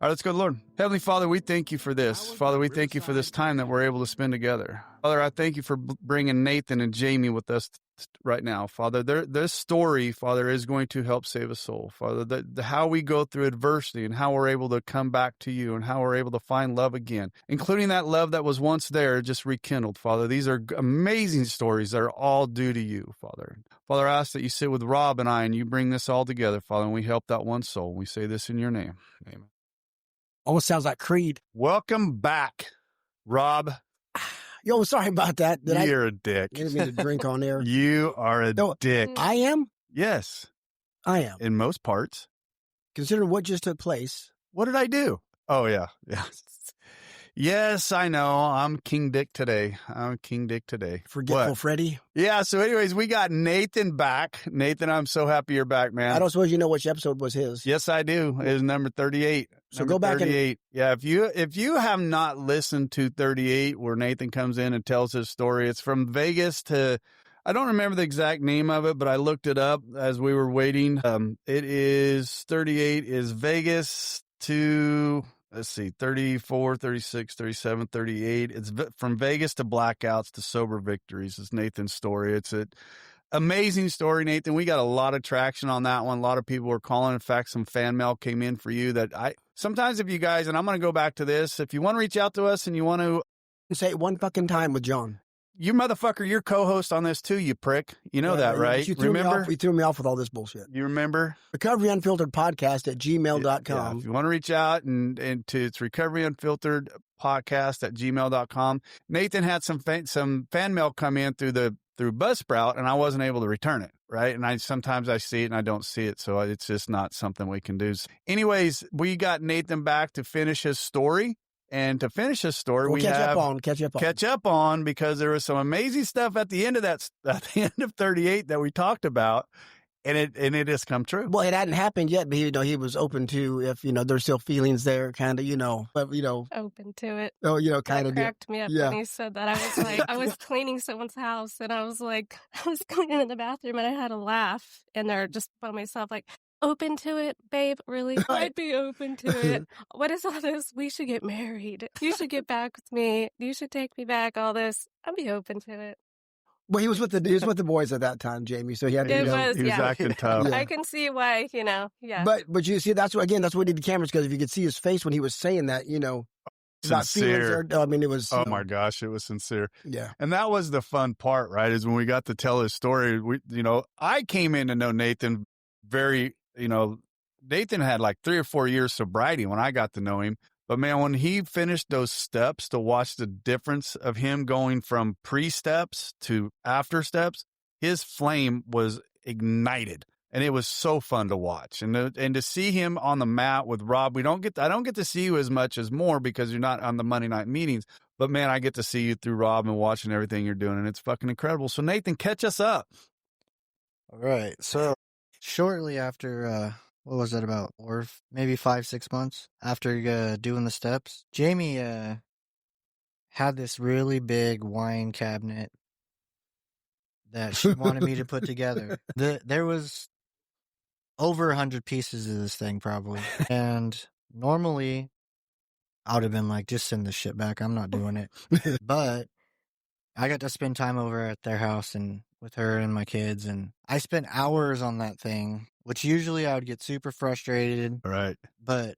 right, let's go to the Lord. Heavenly Father, we thank you for this. Father, we thank you for this time that we're able to spend together. Father, I thank you for bringing Nathan and Jamie with us right now. Father, their story, Father, is going to help save a soul. Father, how we go through adversity and how we're able to come back to you and how we're able to find love again, including that love that was once there, just rekindled. Father, these are amazing stories that are all due to you, Father. Father, I ask that you sit with Rob and I and you bring this all together, Father, and we help that one soul. We say this in your name. Amen. Almost sounds like Creed. Welcome back, Rob. Yo, sorry about that. You're a dick. I didn't mean to drink on air. You are a dick. I am? Yes. I am. In most parts. Consider what just took place. What did I do? Oh, yeah. Yes, I know. I'm King Dick today. Forgetful What? Freddy. Yeah, so anyways, we got Nathan back. Nathan, I'm so happy you're back, man. I don't suppose you know which episode was his. Yes, I do. It is number 38. So go back 38. Yeah, if you have not listened to 38, where Nathan comes in and tells his story, it's from Vegas to, I don't remember the exact name of it, but I looked it up as we were waiting. It is 38 is Vegas to, let's see, 34, 36, 37, 38. It's from Vegas to blackouts to sober victories is Nathan's story. It's an amazing story, Nathan. We got a lot of traction on that one. A lot of people were calling. In fact, some fan mail came in for you that sometimes if you guys, and I'm going to go back to this, if you want to reach out to us and you want to say it one fucking time with John. You motherfucker, you're co-host on this too, you prick. You know that, right? You remember? You threw me off with all this bullshit. You remember? Recovery Unfiltered Podcast at gmail.com. Yeah, if you want to reach out and to it's Recovery Unfiltered Podcast at gmail.com. Nathan had some fan mail come in through Buzzsprout and I wasn't able to return it, right? And sometimes I see it and I don't see it. So it's just not something we can do. Anyways, we got Nathan back to finish his story. And to finish this story, catch up on because there was some amazing stuff at the end of at the end of 38 that we talked about, and it has come true. Well, it hadn't happened yet, but he was open to if there's still feelings there, kind of, but open to it. Oh, kind of cracked me up when he said that. I was like, I was cleaning someone's house, and I was cleaning in the bathroom, and I had a laugh, and they're just by myself like. Open to it, babe? Really? I'd be open to it. What is all this? We should get married. You should get back with me. You should take me back. All this. I'd be open to it. Well, he was with the boys at that time, Jamie. So he had to. He was acting tough. I can see why. Yeah. But you see, that's why we did the cameras because if you could see his face when he was saying that, sincere. It was. Oh my gosh, it was sincere. Yeah. And that was the fun part, right? Is when we got to tell his story. I came in to know Nathan very. Nathan had like 3 or 4 years sobriety when I got to know him. But man, when he finished those steps to watch the difference of him going from pre-steps to after steps, his flame was ignited. And it was so fun to watch. And to see him on the mat with Rob, I don't get to see you as much as more because you're not on the Monday night meetings. But man, I get to see you through Rob and watching everything you're doing. And it's fucking incredible. So Nathan, catch us up. All right. So shortly after, what was that, about 4, maybe 5, 6 months after doing the steps, Jamie had this really big wine cabinet that she wanted me to put together. There was over 100 pieces of this thing probably. And normally I would have been like, just send this shit back. I'm not doing it. But I got to spend time over at their house and with her and my kids, and I spent hours on that thing, which usually I would get super frustrated. Right. But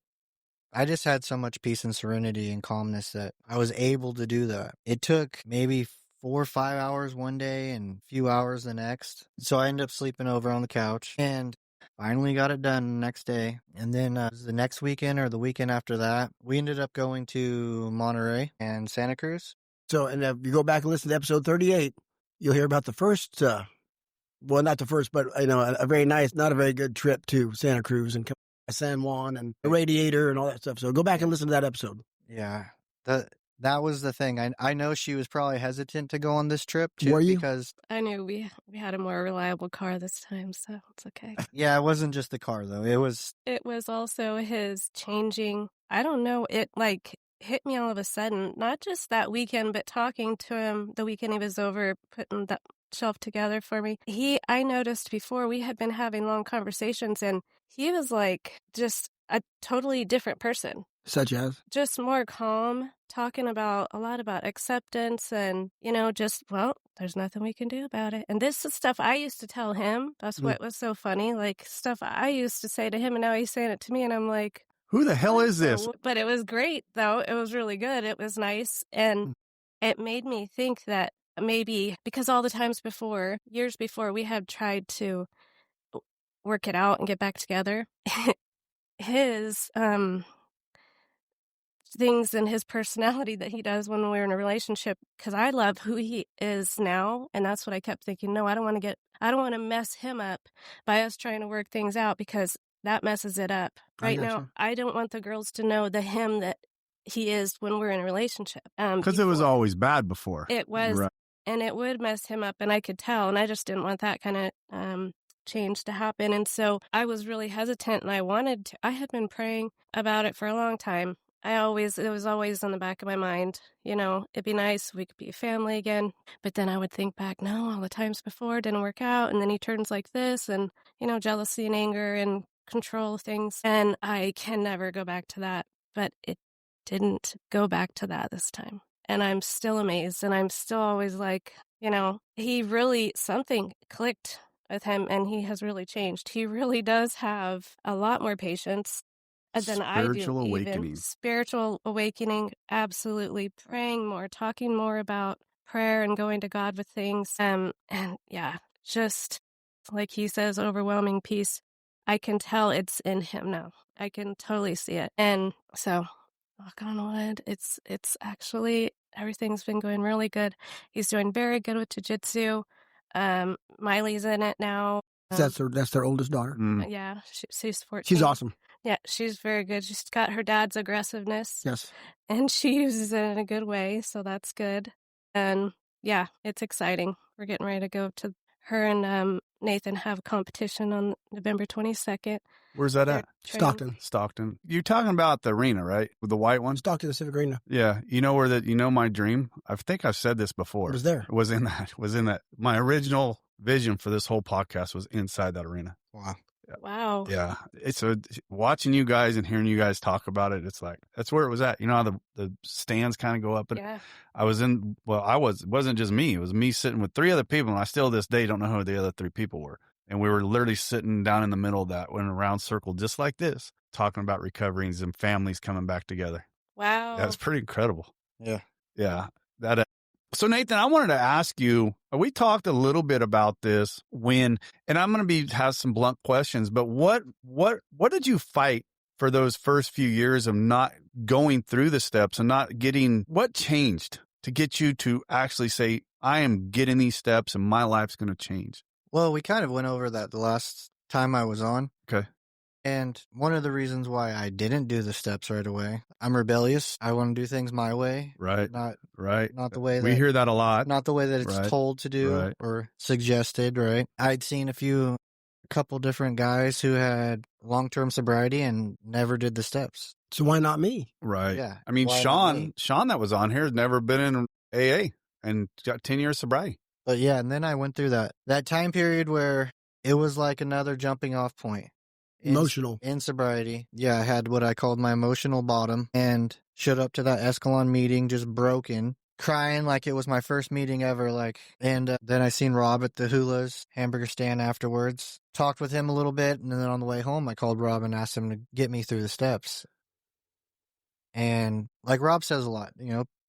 I just had so much peace and serenity and calmness that I was able to do that. It took maybe 4 or 5 hours one day and a few hours the next. So I ended up sleeping over on the couch and finally got it done the next day. And then the next weekend or the weekend after that, we ended up going to Monterey and Santa Cruz. So, and if you go back and listen to episode 38, you'll hear about the first, well, not the first, but, a very nice, not a very good trip to Santa Cruz and San Juan and the Radiator and all that stuff. So go back and listen to that episode. Yeah. That was the thing. I know she was probably hesitant to go on this trip too. Were you? Because I knew we had a more reliable car this time, so it's okay. Yeah, it wasn't just the car though. It was also his changing. I don't know. It hit me all of a sudden, not just that weekend, but talking to him the weekend he was over putting that shelf together for me. I noticed before we had been having long conversations and he was just a totally different person. Such as? Just more calm, talking about a lot about acceptance and, just, well, there's nothing we can do about it. And this is stuff I used to tell him. That's what was so funny. Like stuff I used to say to him and now he's saying it to me and I'm like, Who the hell is this? But it was great though. It was really good. It was nice. And it made me think that maybe because all the times before, years before, we had tried to work it out and get back together. His things and his personality that he does when we're in a relationship, because I love who he is now, and that's what I kept thinking. No, I don't want to mess him up by us trying to work things out because that messes it up. Right now, I don't want the girls to know the him that he is when we're in a relationship. Because it was always bad before. It was, right. And it would mess him up, and I could tell, and I just didn't want that kind of change to happen. And so I was really hesitant, and I had been praying about it for a long time. It was always in the back of my mind, it'd be nice if we could be a family again. But then I would think back, no, all the times before it didn't work out. And then he turns like this and, jealousy and anger and control things. And I can never go back to that. But it didn't go back to that this time. And I'm still amazed. And I'm still always like, something clicked with him and he has really changed. He really does have a lot more patience than I do. Spiritual awakening, absolutely. Praying more, talking more about prayer and going to God with things. And yeah, just like he says, overwhelming peace. I can tell it's in him now. I can totally see it. And so, knock on wood, it's actually, everything's been going really good. He's doing very good with jiu-jitsu. Miley's in it now. That's their oldest daughter. Yeah, she's 14. She's awesome. Yeah, she's very good. She's got her dad's aggressiveness. Yes. And she uses it in a good way, so that's good. And yeah, it's exciting. We're getting ready to go to her and Nathan have a competition on November 22nd. Where's that at? Stockton. You're talking about the arena, right? With the white one? Stockton, the Civic Arena. Yeah. My dream? I think I've said this before. It was there. It was in that. My original vision for this whole podcast was inside that arena. Wow. Yeah. Wow. Yeah. It's watching you guys and hearing you guys talk about it. It's like, that's where it was at. You know how the stands kind of go up. And yeah. It wasn't just me. It was me sitting with three other people. And I still this day don't know who the other three people were. And we were literally sitting down in the middle of that in a round circle, just like this, talking about recoveries and families coming back together. Wow. That's pretty incredible. Yeah. Yeah. So Nathan, I wanted to ask you, we talked a little bit about this and I'm going to have some blunt questions, but what did you fight for those first few years of not going through the steps and what changed to get you to actually say, I am getting these steps and my life's going to change? Well, we kind of went over that the last time I was on. Okay. And one of the reasons why I didn't do the steps right away, I'm rebellious. I want to do things my way. Right. Not the way that we hear that a lot. Not the way that it's told to do or suggested, right? I'd seen a couple different guys who had long-term sobriety and never did the steps. So why not me? Right. Yeah. I mean, Sean that was on here has never been in AA and got 10 years sobriety. But yeah, and then I went through that time period where it was like another jumping off point. Emotional. In sobriety. Yeah, I had what I called my emotional bottom and showed up to that Escalon meeting just broken, crying like it was my first meeting ever. And then I seen Rob at the Hula's hamburger stand afterwards, talked with him a little bit. And then on the way home, I called Rob and asked him to get me through the steps. And like Rob says a lot,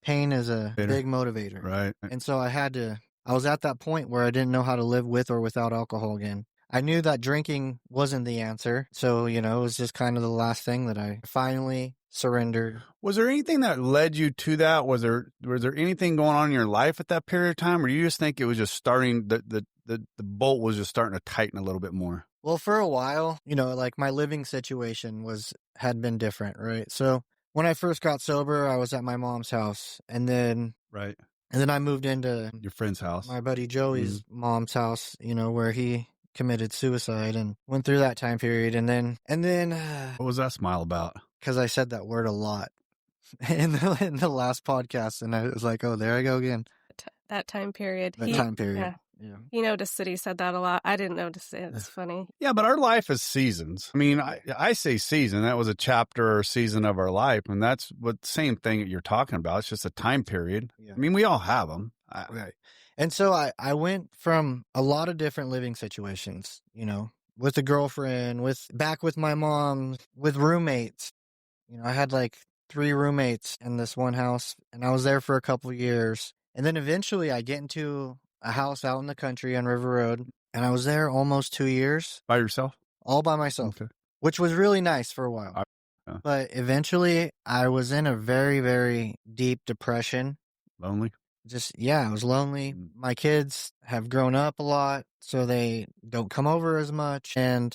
pain is a big motivator. Right. And so I was at that point where I didn't know how to live with or without alcohol again. I knew that drinking wasn't the answer. So, it was just kind of the last thing that I finally surrendered. Was there anything that led you to that? Was there anything going on in your life at that period of time? Or do you just think it was just starting, the bolt was just starting to tighten a little bit more? Well, for a while, my living situation had been different, right? So when I first got sober, I was at my mom's house and then... Right. And then I moved into... Your friend's house. My buddy Joey's mom's house, where he committed suicide and went through that time period. And then what was that smile about? Because I said that word a lot in the last podcast, and I was like, oh, there I go again. That time period. Time period. Yeah. He noticed that he said that a lot. I didn't notice it. It's funny. Yeah, but our life is seasons. I mean, I say season. That was a chapter or season of our life, and that's what same thing that you're talking about. It's just a time period. Yeah. I mean, we all have them. Right. And so I went from a lot of different living situations, you know, with a girlfriend, back with my mom, with roommates. You know, I had like 3 roommates in this one house, and I was there for a couple of years. And then eventually I get into a house out in the country on River Road, and I was there almost 2 years, By yourself? all by myself, Okay. which was really nice for a while. Yeah. But eventually I was in a very, very deep depression. Lonely? I was lonely. My kids have grown up a lot, so they don't come over as much. And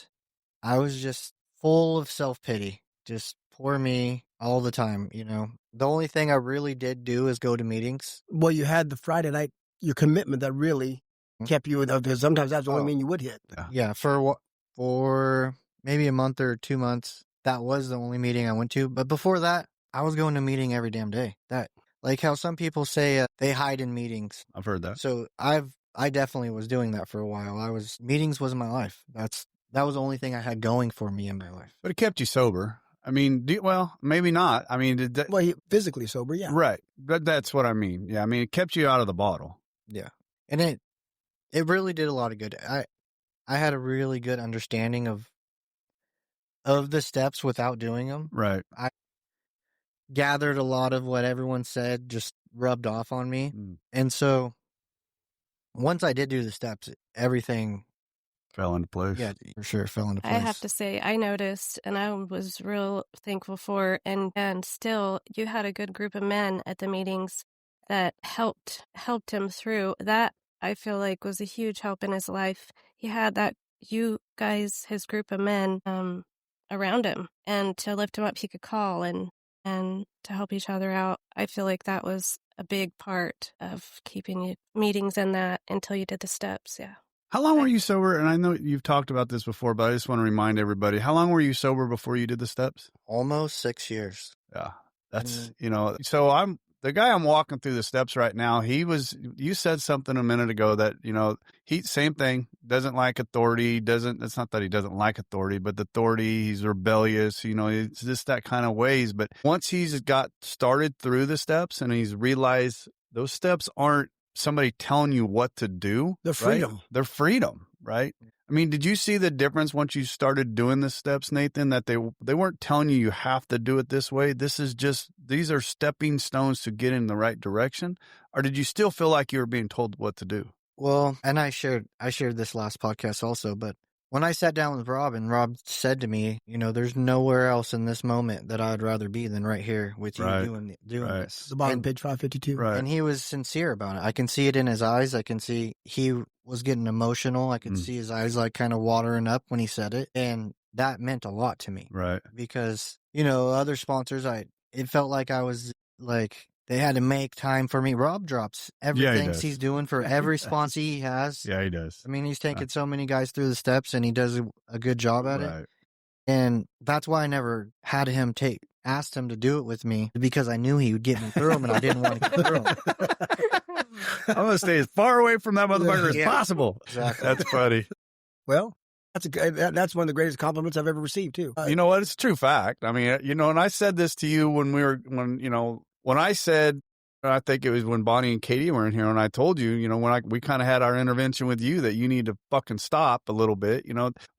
I was just full of self-pity. Just poor me all the time, you know. The only thing I really did do is go to meetings. Well, you had the Friday night, your commitment that really kept you, because sometimes that's the only mean you would hit. Yeah, for maybe a month or 2 months, that was the only meeting I went to. But before that, I was going to meeting every damn day. Like how some people say they hide in meetings. I've heard that. So I definitely was doing that for a while. Meetings was my life. That was the only thing I had going for me in my life. But it kept you sober. I mean, well, maybe not. I mean, Well, physically sober, yeah. right. That's what I mean. Yeah, I mean, it kept you out of the bottle. Yeah. And it really did a lot of good. I had a really good understanding of the steps without doing them. Right. I gathered a lot of what everyone said, just rubbed off on me. And so once I did do the steps, everything Fell into place. Yeah, for sure fell into place. I have to say, I noticed, and I was real thankful for, and still, you had a good group of men at the meetings that helped him through. That, I feel like, was a huge help in his life. He had you guys, his group of men, around him, and to lift him up, he could call and to help each other out. I feel like that was a big part of keeping you meetings in that until you did the steps. Yeah. How long were you sober? And I know you've talked about this before, but I just want to remind everybody, how long were you sober before you did the steps? Almost 6 years. Yeah. That's, so I'm the guy I'm walking through the steps right now. You said something a minute ago that, same thing, doesn't like authority, it's not that he doesn't like authority, but the authority, he's rebellious, it's just that kind of ways. But once he's got started through the steps and he's realized those steps aren't somebody telling you what to do. The freedom. Right? Their freedom, right? I mean, did you see the difference once you started doing the steps, Nathan, that they weren't telling you have to do it this way? These are stepping stones to get in the right direction? Or did you still feel like you were being told what to do? Well, and I shared this last podcast also, but when I sat down with Rob and Rob said to me, there's nowhere else in this moment that I'd rather be than right here with you doing this. The bottom page 552. Right. And he was sincere about it. I can see it in his eyes. I can see he was getting emotional. I could see his eyes like kind of watering up when he said it. And that meant a lot to me. Right. Because, other sponsors, it felt like I was like, they had to make time for me. Rob drops everything he's doing for every sponsor he has. Yeah, he does. I mean, he's taken so many guys through the steps, and he does a good job at it. And that's why I never had him asked him to do it with me, because I knew he would get me through them, and I didn't want to get through them. I'm going to stay as far away from that motherfucker as possible. Exactly. That's funny. Well, that's one of the greatest compliments I've ever received, too. You know what? It's a true fact. I mean, and I said this to you when I said, I think it was when Bonnie and Katie were in here, and I told you, when we kind of had our intervention with you that you need to fucking stop a little bit.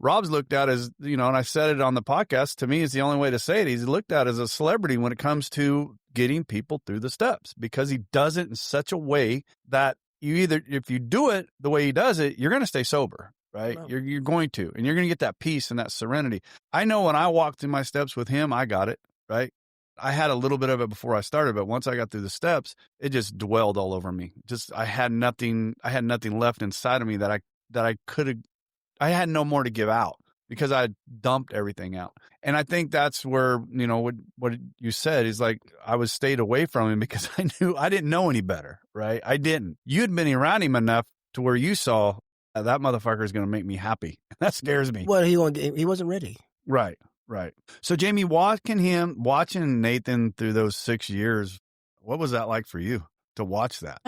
Rob's looked at as, and I said it on the podcast, to me is the only way to say it. He's looked at as a celebrity when it comes to getting people through the steps, because he does it in such a way that if you do it the way he does it, you're going to stay sober. Right. Wow. You're going to, and you're going to get that peace and that serenity. I know when I walked through my steps with him, I got it. Right. I had a little bit of it before I started, but once I got through the steps, it just dwelled all over me. I had nothing left inside of me that I had no more to give out, because I dumped everything out. And I think that's where, what you said is like, I was stayed away from him because I didn't know any better. Right. I didn't. You'd been around him enough to where you saw that motherfucker is going to make me happy. That scares me. Well, he wasn't ready. Right. Right. So, Jamie, watching Nathan through those 6 years, what was that like for you? to watch that?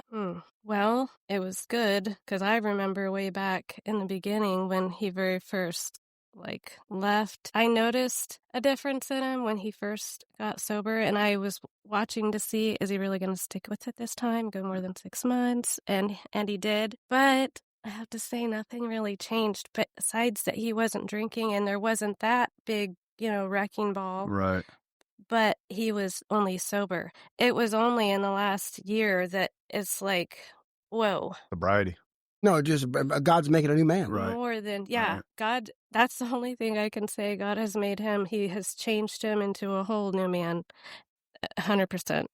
Well, it was good because I remember way back in the beginning when he very first left. I noticed a difference in him when he first got sober, and I was watching to see, is he really going to stick with it this time, go more than 6 months? And he did. But I have to say nothing really changed besides that he wasn't drinking and there wasn't that big, wrecking ball. Right. But he was only sober. It was only in the last year that it's like, whoa. Sobriety. No, just God's making a new man. Right. More than, Right. God, that's the only thing I can say. God has made him, he has changed him into a whole new man, 100%.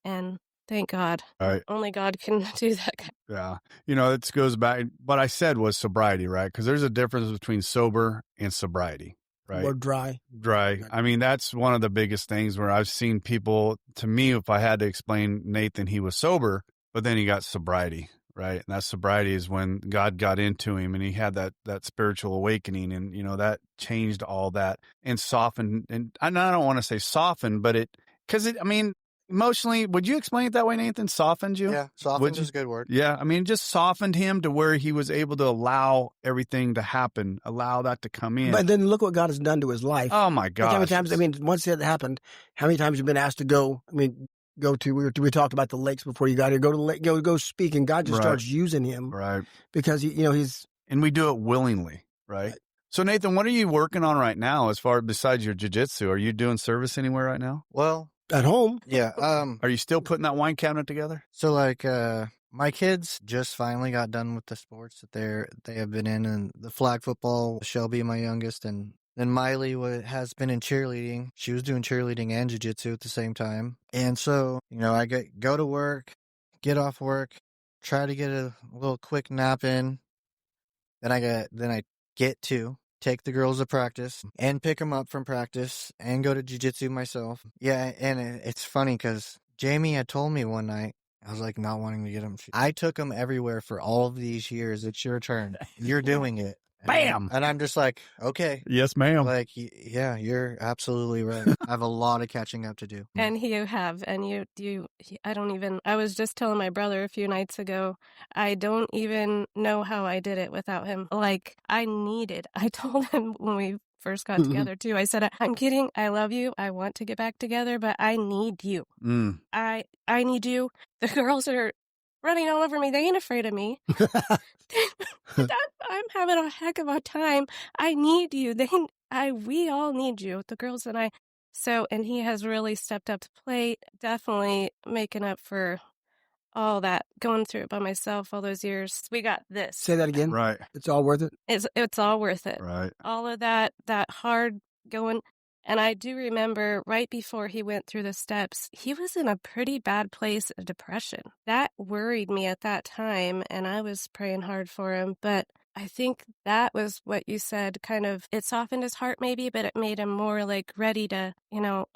And thank God. Right. Only God can do that. Yeah. It goes back. What I said was sobriety, right? Because there's a difference between sober and sobriety, right? Or dry. Dry. I mean, that's one of the biggest things where I've seen people, to me, if I had to explain Nathan, he was sober, but then he got sobriety, right? And that sobriety is when God got into him and he had that spiritual awakening and, that changed all that and softened. And I don't want to say softened, but emotionally, would you explain it that way, Nathan? Softened you? Yeah, softened is a good word. Yeah, I mean, just softened him to where he was able to allow everything to happen, allow that to come in. But then look what God has done to his life. Oh my God! How many times? Once that happened, how many times you've been asked to go? Go to. We talked about the lakes before you got here. Go to the lake. Go speak, and God just starts using him, right? Because he's and we do it willingly, right? So Nathan, what are you working on right now? As far besides your jiu-jitsu, are you doing service anywhere right now? Well, at home. Yeah. Are you still putting that wine cabinet together? So my kids just finally got done with the sports that they have been in, and the flag football. Shelby, my youngest, and then Miley has been in cheerleading. She was doing cheerleading and jiu-jitsu at the same time. And so, I go to work, get off work, try to get a little quick nap in. Then I get to take the girls to practice and pick them up from practice and go to jiu-jitsu myself. Yeah, and it's funny because Jamie had told me one night, I was like not wanting to get him. I took him everywhere for all of these years. It's your turn. You're doing it. Bam! And I'm just like, okay. Yes, ma'am. Like, yeah, you're absolutely right. I have a lot of catching up to do. And you have, and I was just telling my brother a few nights ago, I don't even know how I did it without him. Like, I told him when we first got together too, I said, I'm kidding, I love you, I want to get back together, but I need you. I need you. The girls are running all over me. They ain't afraid of me. I'm having a heck of a time. I need you. We all need you, the girls and I. So, and he has really stepped up to plate, definitely making up for all that, going through it by myself all those years. We got this. Say that again. Right. It's all worth it. It's all worth it. Right. All of that hard going. And I do remember right before he went through the steps, he was in a pretty bad place of depression. That worried me at that time, and I was praying hard for him. But I think that was what you said, kind of, it softened his heart maybe, but it made him more ready to,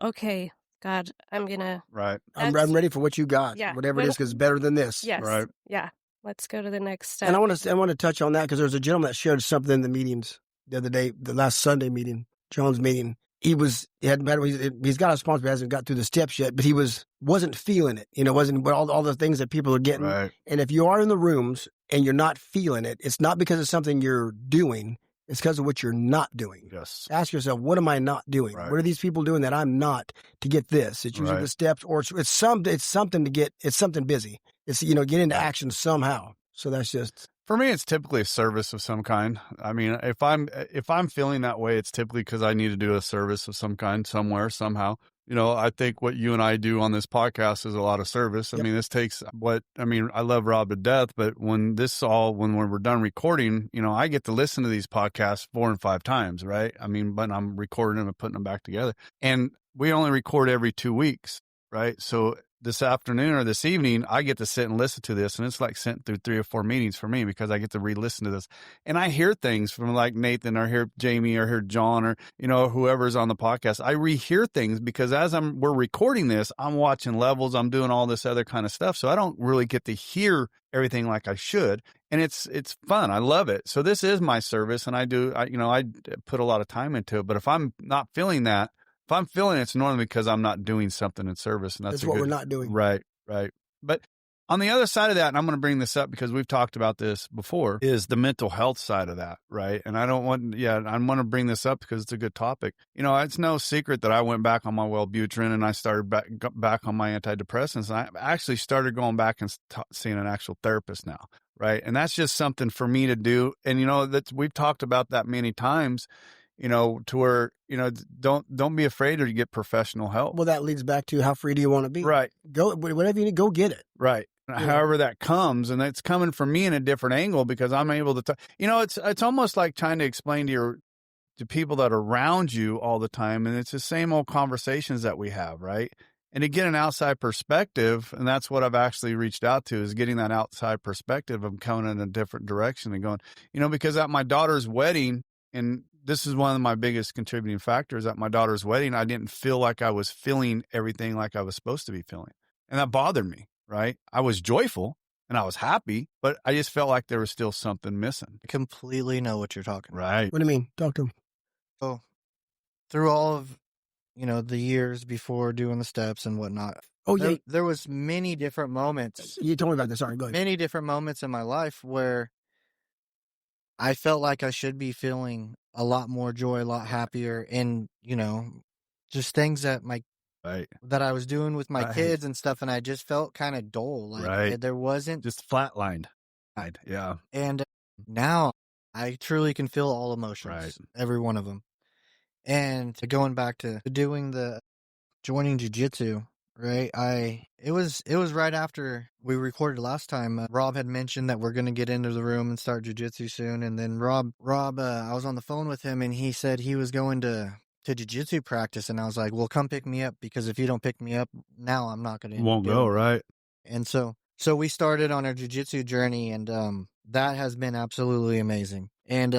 okay, God, I'm going to. Right. I'm ready for what you got. Yeah. Whatever it is, because it's better than this. Yes. Right. Yeah. Let's go to the next step. And I want to touch on that because there was a gentleman that shared something in the meetings the other day, the last Sunday meeting, John's meeting. He's got a sponsor, but hasn't got through the steps yet, but he wasn't feeling it, wasn't all the things that people are getting. Right. And if you are in the rooms and you're not feeling it, it's not because of something you're doing, it's because of what you're not doing. Yes. Ask yourself, what am I not doing? Right. What are these people doing that I'm not to get this? It's usually the steps, or it's something busy. It's, get into action somehow. So that's just. For me, it's typically a service of some kind. I mean, if I'm feeling that way, it's typically because I need to do a service of some kind somewhere, somehow. I think what you and I do on this podcast is a lot of service. I mean, I love Rob to death, but when we're done recording, I get to listen to these podcasts 4 and 5 times, right? I mean, but I'm recording them and putting them back together. And we only record every 2 weeks, right? So this afternoon or this evening, I get to sit and listen to this, and it's like sitting through 3 or 4 meetings for me because I get to re-listen to this. And I hear things from like Nathan or hear Jamie or hear John or, whoever's on the podcast. I rehear things because as we're recording this, I'm watching levels, I'm doing all this other kind of stuff. So I don't really get to hear everything like I should. And it's fun. I love it. So this is my service, and I put a lot of time into it. But if I'm not feeling that, if I'm feeling it's normally because I'm not doing something in service, and that's what we're not doing. Right. But On the other side of that, and I'm going to bring this up because we've talked about this before, is the mental health side of that, right? And I want to bring this up because it's a good topic. You know, it's no secret that I went back on my Wellbutrin and I started back on my antidepressants. And I actually started going back and seeing an actual therapist now, right? And that's just something for me to do. And, you know, we've talked about that many times, you know, to where, you know, don't be afraid to get professional help. Well, that leads back to how free do you want to be? Right. Go, whatever you need, go get it. Right. However that comes, and it's coming from me in a different angle because I'm able to, you know, it's almost like trying to explain to people that are around you all the time. And it's the same old conversations that we have. Right. And to get an outside perspective, and that's what I've actually reached out to, is getting that outside perspective of coming in a different direction and going, you know, because at my daughter's wedding, and this is one of my biggest contributing factors, at my daughter's wedding, I didn't feel like I was feeling everything like I was supposed to be feeling. And that bothered me, right? I was joyful and I was happy, but I just felt like there was still something missing. I completely know what you're talking about. Right. What do you mean? Talk to him. So, through all of, you know, the years before doing the steps and whatnot, there was many different moments. You told me about this. Sorry, go ahead. Many different moments in my life where I felt like I should be feeling a lot more joy, a lot happier, and, you know, just things that that I was doing with my kids and stuff, and I just felt kind of dull. Like there wasn't just flatlined. Yeah. And now I truly can feel all emotions, every one of them. And going back to joining jiu-jitsu, right? It was right after we recorded last time. Rob had mentioned that we're going to get into the room and start jiu-jitsu soon. And then Rob, I was on the phone with him and he said he was going to jiu-jitsu practice. And I was like, well, come pick me up, because if you don't pick me up now, I'm not going to. Won't go, right? And so we started on our jiu-jitsu journey, and that has been absolutely amazing. And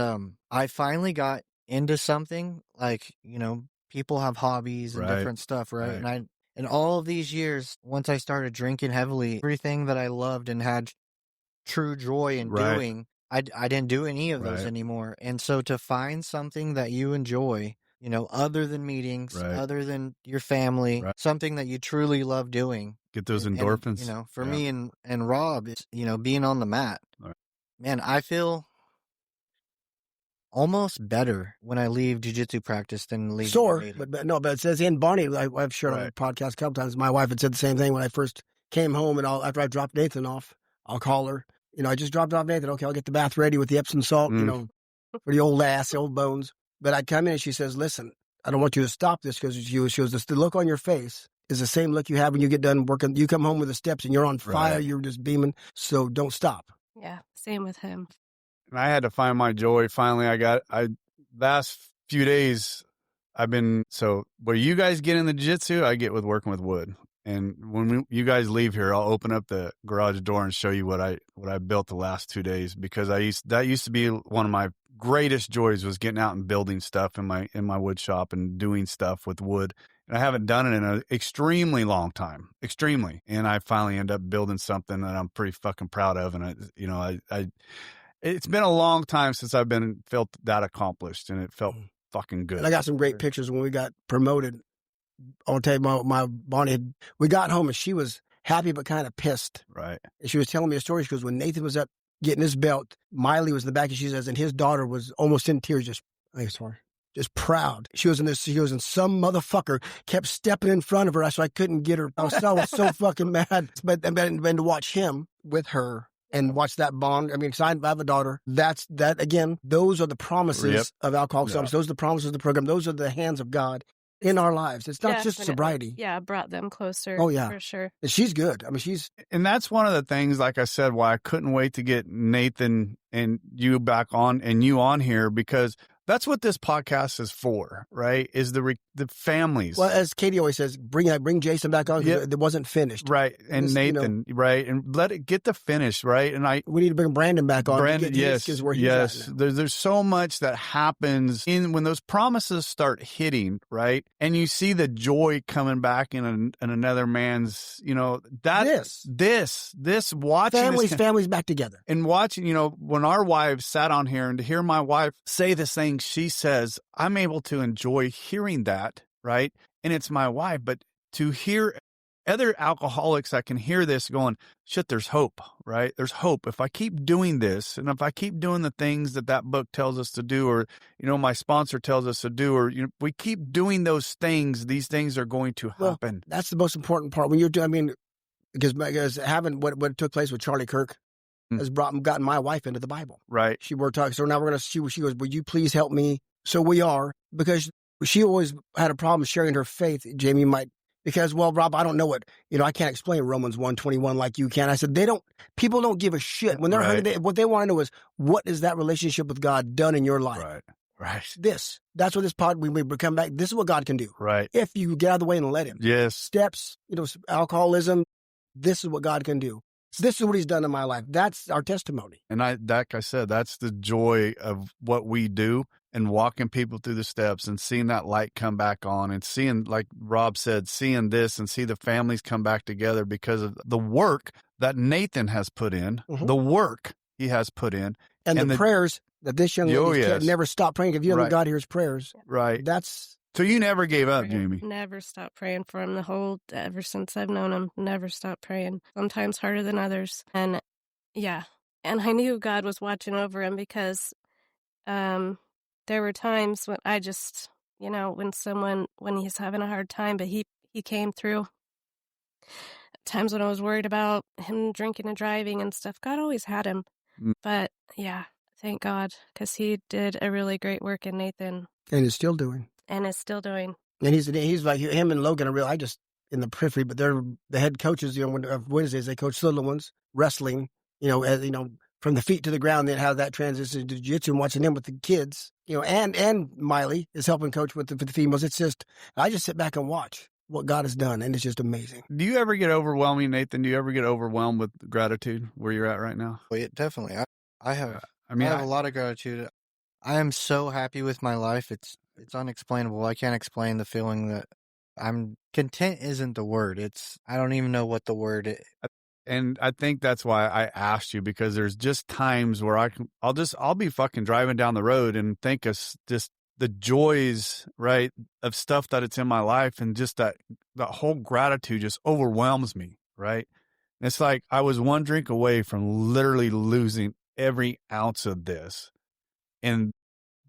I finally got into something, like, you know, people have hobbies and different stuff, right? And in all of these years, once I started drinking heavily, everything that I loved and had true joy in doing, I didn't do any of those anymore. And so to find something that you enjoy, you know, other than meetings, other than your family, something that you truly love doing. Get those endorphins. And, you know, for me and Rob, it's, you know, being on the mat, man, I feel almost better when I leave jiu-jitsu practice than leave. Sore, but it says in Bonnie, I've shared on the podcast a couple times. My wife had said the same thing when I first came home, and after I dropped Nathan off, I'll call her. You know, I just dropped off Nathan. Okay, I'll get the bath ready with the Epsom salt, you know, for the old ass, the old bones. But I'd come in and she says, listen, I don't want you to stop this, because she was the look on your face is the same look you have when you get done working. You come home with the steps and you're on fire. You're just beaming. So don't stop. Yeah, same with him. And I had to find my joy. Finally, last few days, where you guys get in the jiu-jitsu, I get with working with wood. And when you guys leave here, I'll open up the garage door and show you what I built the last 2 days, because that used to be one of my greatest joys, was getting out and building stuff in my wood shop and doing stuff with wood. And I haven't done it in an extremely long time, and I finally end up building something that I'm pretty fucking proud of. And it's been a long time since I've felt that accomplished, and it felt fucking good. And I got some great pictures when we got promoted. I'll tell you, my Bonnie, we got home and she was happy but kind of pissed. Right. And she was telling me a story. She goes, when Nathan was up getting his belt, Miley was in the back, and she says, and his daughter was almost in tears, just proud. She was in some motherfucker kept stepping in front of her, so I couldn't get her. I was so fucking mad. But to watch him with her and watch that bond. I mean, I have a daughter. That again, those are the promises of Alcoholics Anonymous. Those are the promises of the program. Those are the hands of God in our lives. It's not just sobriety. Yeah, brought them closer. Oh, yeah. For sure. And she's good. I mean, and that's one of the things, like I said, why I couldn't wait to get Nathan and you back on and you on here, because that's what this podcast is for, right? Is the families. Well, as Katie always says, bring Jason back on, because it wasn't finished. Right. And Nathan, right. And let it get the finish, right? And we need to bring Brandon back on. Brandon, yes. There's so much that happens when those promises start hitting, right? And you see the joy coming back in another man's, you know, this watching families back together. And watching, you know, when our wives sat on here, and to hear my wife say this thing she says, I'm able to enjoy hearing that, right? And it's my wife, but to hear other alcoholics that can hear this going, shit, there's hope, right? There's hope. If I keep doing this, and if I keep doing the things that book tells us to do, or, my sponsor tells us to do, or, if we keep doing those things, these things are going to happen. Well, that's the most important part. When you're doing, because having what took place with Charlie Kirk has gotten my wife into the Bible. Right. We're talking. So now we're going to, she goes, would you please help me? So we are, because she always had a problem sharing her faith. Jamie might, because, well, Rob, I don't know what, I can't explain Romans 1:21 like you can. I said, people don't give a shit. When they're hungry, what they want to know is, what is that relationship with God done in your life? Right. That's what this pod, when we come back, this is what God can do. Right. If you get out of the way and let him. Yes. Steps, alcoholism, this is what God can do. This is what he's done in my life. That's our testimony. And like I said, that's the joy of what we do, and walking people through the steps and seeing that light come back on, and seeing, like Rob said, seeing this and see the families come back together because of the work that Nathan has put in, the work he has put in. And the prayers that this young lady never stopped praying. If you know God hears prayers. Right. That's... So you never gave up, Jamie? Never stopped praying for him ever since I've known him. Never stopped praying. Sometimes harder than others. And yeah. And I knew God was watching over him, because there were times when I just, when he's having a hard time, but he came through. Times when I was worried about him drinking and driving and stuff, God always had him. But yeah, thank God, because he did a really great work in Nathan. And is still doing. And is still doing. And he's like, him and Logan are I just in the periphery, but they're the head coaches, Wednesdays, they coach little ones, wrestling, from the feet to the ground, then how that transitions to jiu-jitsu, and watching them with the kids, and Miley is helping coach with the females. It's just, I just sit back and watch what God has done, and it's just amazing. Do you ever get overwhelming, Nathan? Do you ever get overwhelmed with gratitude where you're at right now? Well, yeah, definitely. I have a lot of gratitude. I am so happy with my life. It's unexplainable. I can't explain the feeling that I'm content. Isn't the word. I don't even know what the word is. And I think that's why I asked you, because there's just times where I'll be fucking driving down the road and think of just the joys, right, of stuff that it's in my life, and just that whole gratitude just overwhelms me, right? And it's like I was one drink away from literally losing every ounce of this, and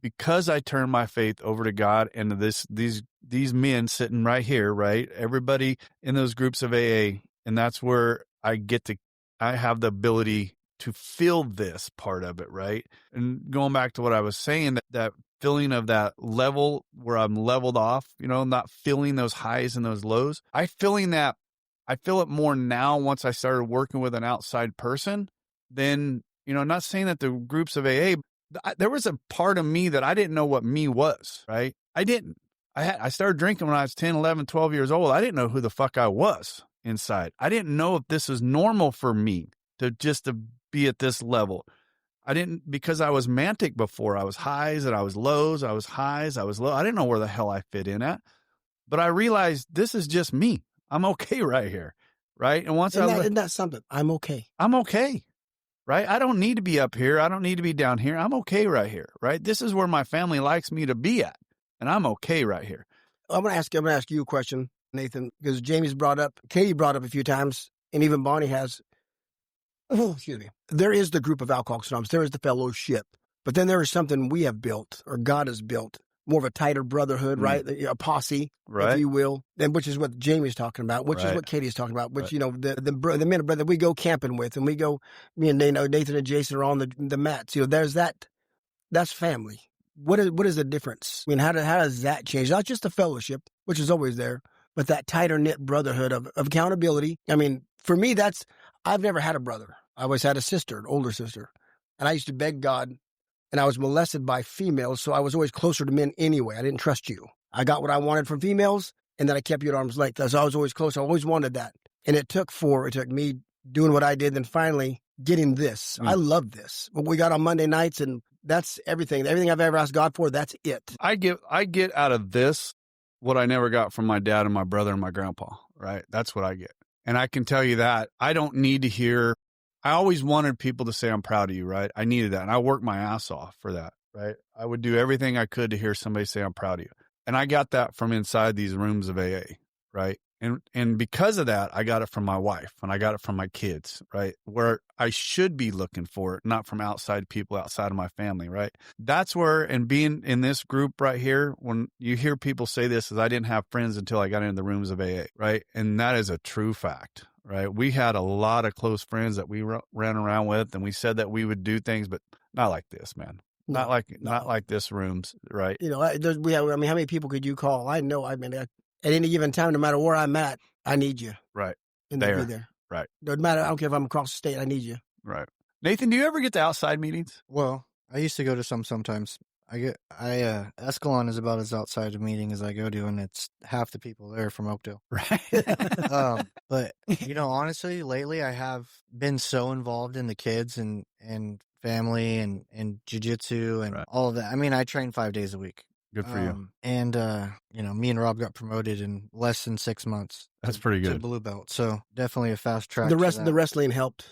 because I turned my faith over to God and to these men sitting right here, right? Everybody in those groups of AA, and that's where I have the ability to feel this part of it, right? And going back to what I was saying, that feeling of that level where I'm leveled off, not feeling those highs and those lows. I feel it more now once I started working with an outside person than, not saying that the groups of AA, there was a part of me that I didn't know what me was, right? I didn't. I started drinking when I was 10, 11, 12 years old. I didn't know who the fuck I was inside. I didn't know if this was normal for me to be at this level. I didn't, because I was mantic before. I was highs and I was lows. I was highs. I was low. I didn't know where the hell I fit in at. But I realized this is just me. I'm okay right here, right? And once isn't that something? I'm okay. I'm okay. Right? I don't need to be up here. I don't need to be down here. I'm okay right here, right? This is where my family likes me to be at, and I'm okay right here. I'm going to ask you a question, Nathan, because Jamie's Katie brought up a few times, and even Bonnie has. Excuse me. There is the group of Alcoholics Anonymous. There is the fellowship, but then there is something we have built, or God has built, more of a tighter brotherhood, right? A posse, right, if you will, and which is what Jamie's talking about, which is what Katie's talking about, which, the men and brother we go camping with, and me and Nathan and Jason are on the mats. There's that's family. What is the difference? I mean, how does that change? Not just the fellowship, which is always there, but that tighter knit brotherhood of accountability. I mean, for me, I've never had a brother. I always had a sister, an older sister, and I used to beg God. And I was molested by females, so I was always closer to men anyway. I didn't trust you. I got what I wanted from females, and then I kept you at arm's length. So I was always close. I always wanted that. And it took me doing what I did, and finally getting this. I love this. What we got on Monday nights, and that's everything. Everything I've ever asked God for, that's it. I get out of this what I never got from my dad and my brother and my grandpa, right? That's what I get. And I can tell you that I don't need to hear. I always wanted people to say, I'm proud of you, right? I needed that. And I worked my ass off for that, right? I would do everything I could to hear somebody say, I'm proud of you. And I got that from inside these rooms of AA, right? And because of that, I got it from my wife and I got it from my kids, right? Where I should be looking for it, not from outside people outside of my family, right? That's where, and being in this group right here, when you hear people say this, is I didn't have friends until I got into the rooms of AA, right? And that is a true fact, right? We had a lot of close friends that we ran around with, and we said that we would do things, but not like this, man. No, Not like this rooms, right? You know, how many people could you call? I know. I mean, at any given time, no matter where I'm at, I need you. Right. And they'll be there. Right. No matter, I don't care if I'm across the state, I need you. Right. Nathan, do you ever get to outside meetings? Well, I used to go to some sometimes. Escalon is about as outside a meeting as I go to, and it's half the people there from Oakdale. Right. But honestly, lately I have been so involved in the kids and family and jiu-jitsu and Right. all of that. I mean, I train 5 days a week. Good for you. And me and Rob got promoted in less than 6 months. That's pretty to good. blue belt. So definitely a fast track. The wrestling helped,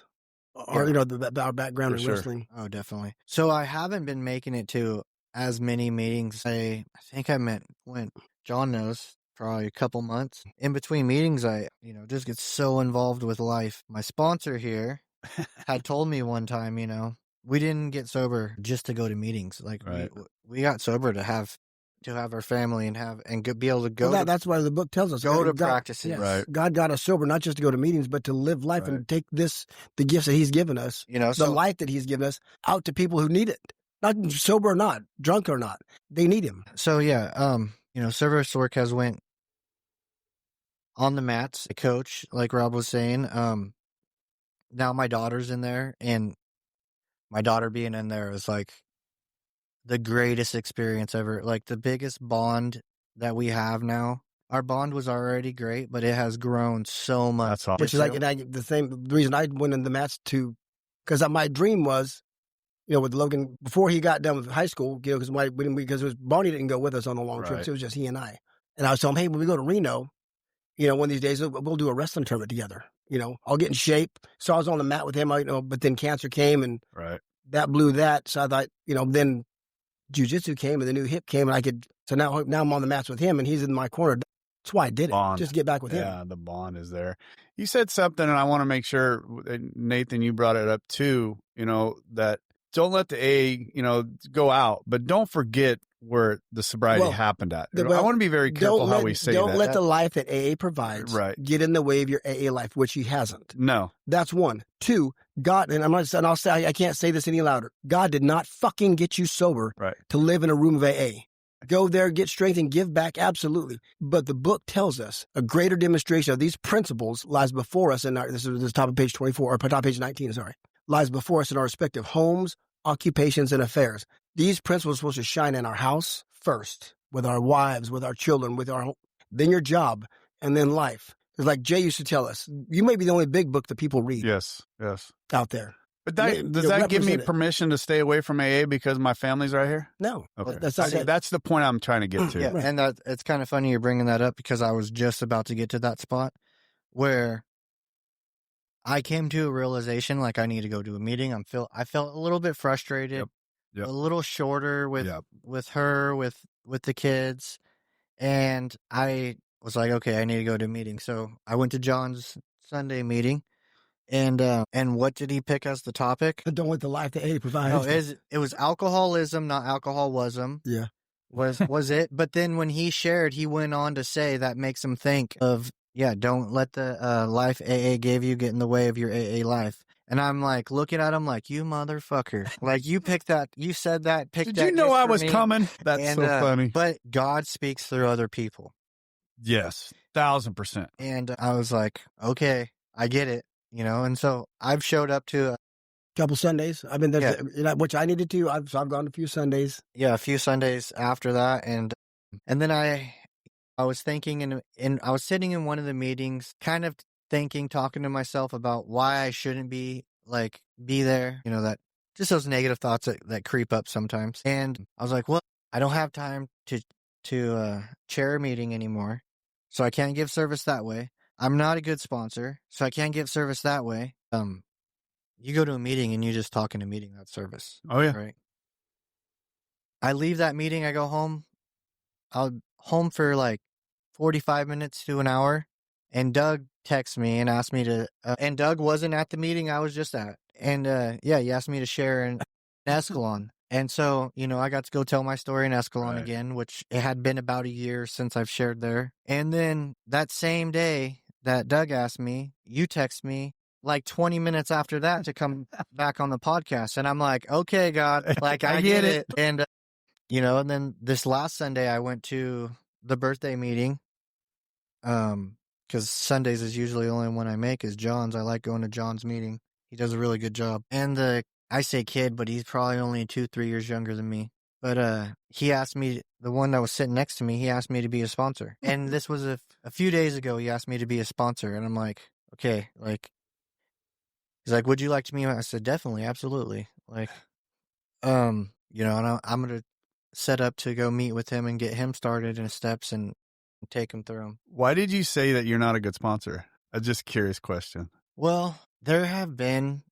or Yeah. our background For in sure. wrestling. Oh, definitely. So I haven't been making it to as many meetings. I think I went, John knows, probably a couple months. In between meetings, I, just get so involved with life. My sponsor here had told me one time, we didn't get sober just to go to meetings. Like Right. we got sober to have our family be able to go Well, to, that's why the book tells us. go to God- practices. yes, Right. God got us sober, not just to go to meetings, but to live life Right. and take the gifts that He's given us, the So life that He's given us, out to people who need it. Not sober or not, drunk or not, they need Him. So yeah, service work has went on the mats. The coach, like Rob was saying, now my daughter's in there, and my daughter being in there is like the greatest experience ever. Like the biggest bond that we have now. Our bond was already great, but it has grown so much. That's awesome. Which is like, the reason I went in the mats because my dream was, with Logan, before he got done with high school, because Barney didn't go with us on the long trips. Right. It was just he and I. And I was telling him, hey, when we go to Reno, one of these days, we'll do a wrestling tournament together. I'll get in shape. So I was on the mat with him, but then cancer came and Right. that blew that. So I thought, then jiu-jitsu came and the new hip came and so now I'm on the mats with him and he's in my corner. That's why I did it. Bond. Just to get back with him. Yeah, the bond is there. You said something, and I want to make sure, Nathan, you brought it up too, that don't let the A, go out, but don't forget where the sobriety happened at. I want to be very careful how we say that. Don't let the life that AA provides get in the way of your AA life, which he hasn't. No. That's one. Two, God, and I'll say, I can't say this any louder. God did not fucking get you sober to live in a room of AA. Go there, get strength, and give back, absolutely. But the book tells us a greater demonstration of these principles lies before us, this is top of page 24, or top of page 19, lies before us in our respective homes, occupations, and affairs. These principles are supposed to shine in our house first, with our wives, with our children, then your job, and then life. It's like Jay used to tell us, you may be the only big book that people read Yes. out there. But does that give me permission to stay away from AA because my family's right here? No. Okay. That's the point I'm trying to get to. Yeah, and it's kind of funny you're bringing that up because I was just about to get to that spot where I came to a realization like I need to go to a meeting. I felt a little bit frustrated, Yep. a little shorter with her, with the kids, and I was like, okay, I need to go to a meeting. So I went to John's Sunday meeting, and what did he pick as the topic? Don't let the life that AA provides. No, it was alcoholism, not alcoholism. Yeah. Was it? But then when he shared, he went on to say that makes him think of, don't let the life AA gave you get in the way of your AA life. And I'm like looking at him like, you motherfucker. Like you picked that, you said that, picked that. Did you know gift I for was me. coming? That's so funny. But God speaks through other people. Yes, 1,000%. And I was like, okay, I get it, and so I've showed up to couple Sundays. I've been there, which I needed to. I've gone to a few Sundays. Yeah, a few Sundays after that, and then I was thinking, and I was sitting in one of the meetings, kind of talking to myself about why I shouldn't be there. That just those negative thoughts that creep up sometimes. And I was like, well, I don't have time to chair a meeting anymore, so I can't give service that way. I'm not a good sponsor, so I can't give service that way. You go to a meeting and you just talk in a meeting, that's service. Oh, yeah. Right. I leave that meeting, I go home. I'll home for 45 minutes to an hour. And Doug texted me and asked me to, and Doug wasn't at the meeting I was just at. And yeah, he asked me to share in Escalon. And so, I got to go tell my story in Escalon Right. again, which it had been about a year since I've shared there. And then that same day that Doug asked me, you text me like 20 minutes after that to come back on the podcast. And I'm like, okay, God, like I get it. And, and then this last Sunday I went to the birthday meeting. Because Sundays is usually the only one I make is John's. I like going to John's meeting. He does a really good job. And I say kid, but he's probably only 2-3 years younger than me. But he asked me, the one that was sitting next to me, he asked me to be a sponsor. And this was a few days ago, he asked me to be a sponsor. And I'm like, okay, like, he's like, would you like to meet him? I said, definitely, absolutely. Like, and I'm going to set up to go meet with him and get him started in steps and take him through them. Why did you say that you're not a good sponsor? A just curious question. Well, there have been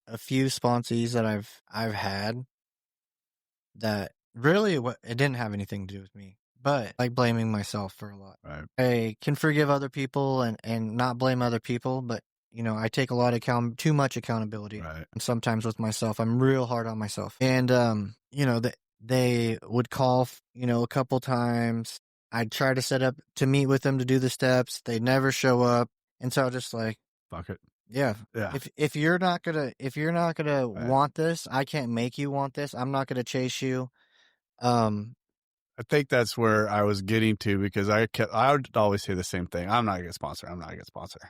a few sponsees that I've had that really it didn't have anything to do with me, but like blaming myself for a lot. Right. I can forgive other people and not blame other people, but I take a lot of too much accountability. Right. And sometimes with myself, I'm real hard on myself. And they would call, a couple times. I'd try to set up to meet with them to do the steps. They'd never show up. And so I just like, Fuck it. yeah. Yeah. If you're not gonna Right. want this, I can't make you want this. I'm not gonna chase you. I think that's where I was getting to, because I would always say the same thing. I'm not a good sponsor. I'm not a good sponsor.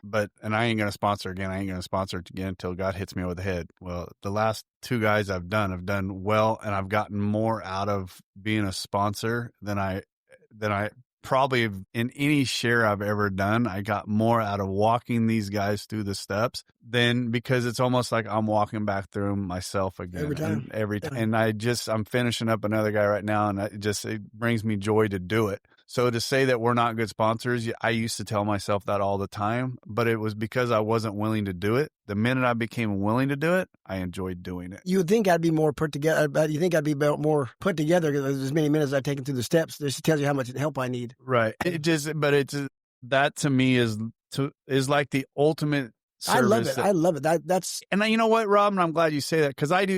And I ain't going to sponsor again. I ain't going to sponsor it again until God hits me over the head. Well, the last 2 guys I've done well, and I've gotten more out of being a sponsor than I probably in any share I've ever done. I got more out of walking these guys through the steps than, because it's almost like I'm walking back through them myself again. Every time. And I'm finishing up another guy right now, and it brings me joy to do it. So to say that we're not good sponsors, I used to tell myself that all the time, but it was because I wasn't willing to do it. The minute I became willing to do it, I enjoyed doing it. You would think I'd be more put together, but you think I'd be more put together because as many minutes I've taken through the steps. This tells you how much help I need. Right. That to me is like the ultimate service. I love it. That's And you know what, Rob? And I'm glad you say that, because I am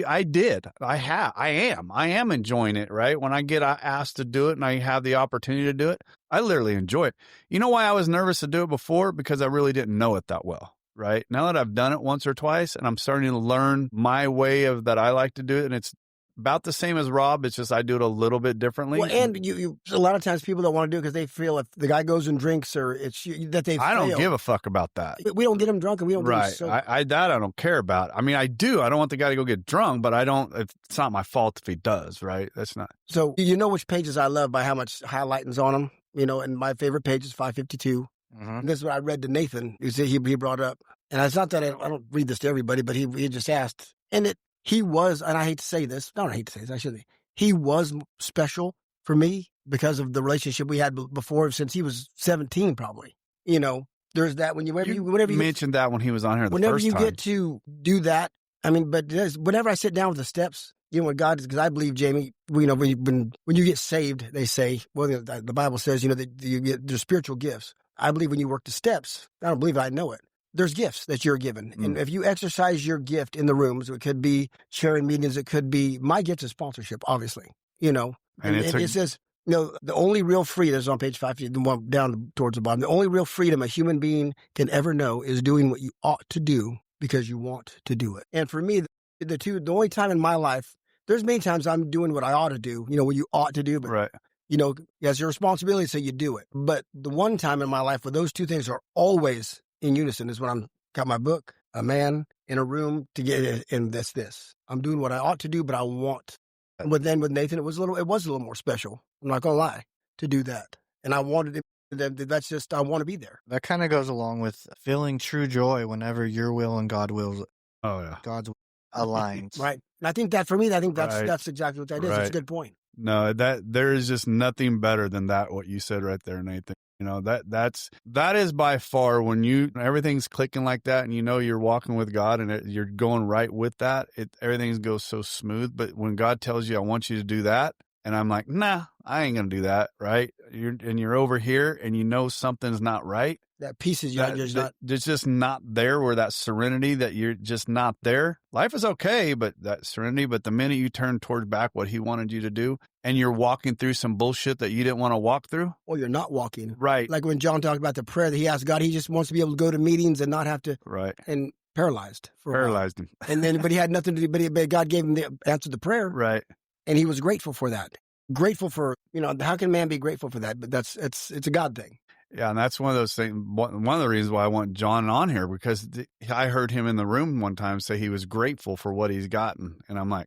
enjoying it, right? When I get asked to do it and I have the opportunity to do it, I literally enjoy it. You know why I was nervous to do it before? Because I really didn't know it that well, right? Now that I've done it once or twice and I'm starting to learn my way of that I like to do it, and it's about the same as Rob. It's just I do it a little bit differently. well, and you a lot of times people don't want to do it because they feel if the guy goes and drinks or that they. I don't give a fuck about that. We don't get him drunk and we don't. Right. Do I don't care about. I mean, I do. I don't want the guy to go get drunk, but I don't. It's not my fault if he does. Right. That's not. So which pages I love by how much highlighting's on them. And my favorite page is 552. Mm-hmm. And this is what I read to Nathan. He brought up, and it's not that I don't read this to everybody, but he just asked, and he was, and I hate to say this. No, I hate to say this. I shouldn't. He was special for me because of the relationship we had before, since he was 17, probably. There's that whenever you mentioned that when he was on here whenever first you time. get to do that. I mean, but whenever I sit down with the steps, when God, because I believe, Jamie, when you get saved, they say, well, the Bible says, that you get there's spiritual gifts. I believe when you work the steps, I don't believe it, I know it. There's gifts that you're given. And if you exercise your gift in the rooms, it could be sharing meetings. It could be, my gift is sponsorship, obviously, and it says, the only real freedom is on page 5, the one down towards the bottom. The only real freedom a human being can ever know is doing what you ought to do because you want to do it. And for me, the only time in my life, there's many times I'm doing what I ought to do, what you ought to do, but right. It's your responsibility, so you do it. But the one time in my life where those two things are always in unison is when I'm got my book, a man in a room to get it, and this. I'm doing what I ought to do, but I want. But then with Nathan, it was a little more special. I'm not gonna lie, to do that, and I wanted it. That's just, I want to be there. That kind of goes along with feeling true joy whenever your will and God's will aligns. Right. And I think that for me, that's Right. exactly what that is. Right. It's a good point. No, there is just nothing better than that. What you said right there, Nathan. That is by far when everything's clicking like that, and you're walking with God and you're going right with that. Everything goes so smooth. But when God tells you, "I want you to do that," And I'm like, nah, I ain't going to do that. Right. You're over here and you know something's not right. That piece is just not. It's just not there, where that serenity, that you're just not there. Life is okay, but that serenity, but the minute you turn towards back what he wanted you to do, and you're walking through some bullshit that you didn't want to walk through. Or you're not walking. Right. Like when John talked about the prayer that he asked God, he just wants to be able to go to meetings and not have to. Right. And paralyzed. Paralyzed him. And then, but he had nothing to do, but God gave him the answer to the prayer. Right. And he was grateful for that. Grateful for, how can man be grateful for that? But it's a God thing. Yeah, and that's one of those things. One of the reasons why I want John on here, because I heard him in the room one time say he was grateful for what he's gotten, and I'm like,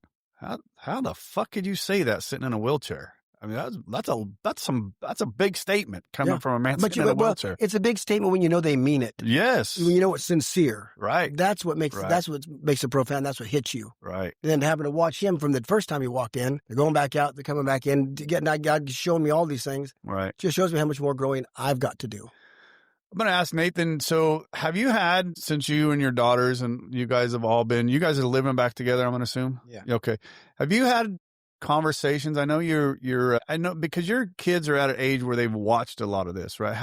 how the fuck could you say that sitting in a wheelchair? I mean, that's a big statement coming from a man sitting in a wheelchair. It's a big statement when you know they mean it. Yes, when you know it's sincere. Right. That's what makes it profound. That's what hits you. Right. And then having to watch him from the first time he walked in, they're going back out, they're coming back in, God showing me all these things. Right. Just shows me how much more growing I've got to do. I'm going to ask Nathan, so have you had, since you and your daughters and you guys have all been, you guys are living back together, I'm going to assume? Yeah. Okay. Have you had conversations? I know I know because your kids are at an age where they've watched a lot of this, right?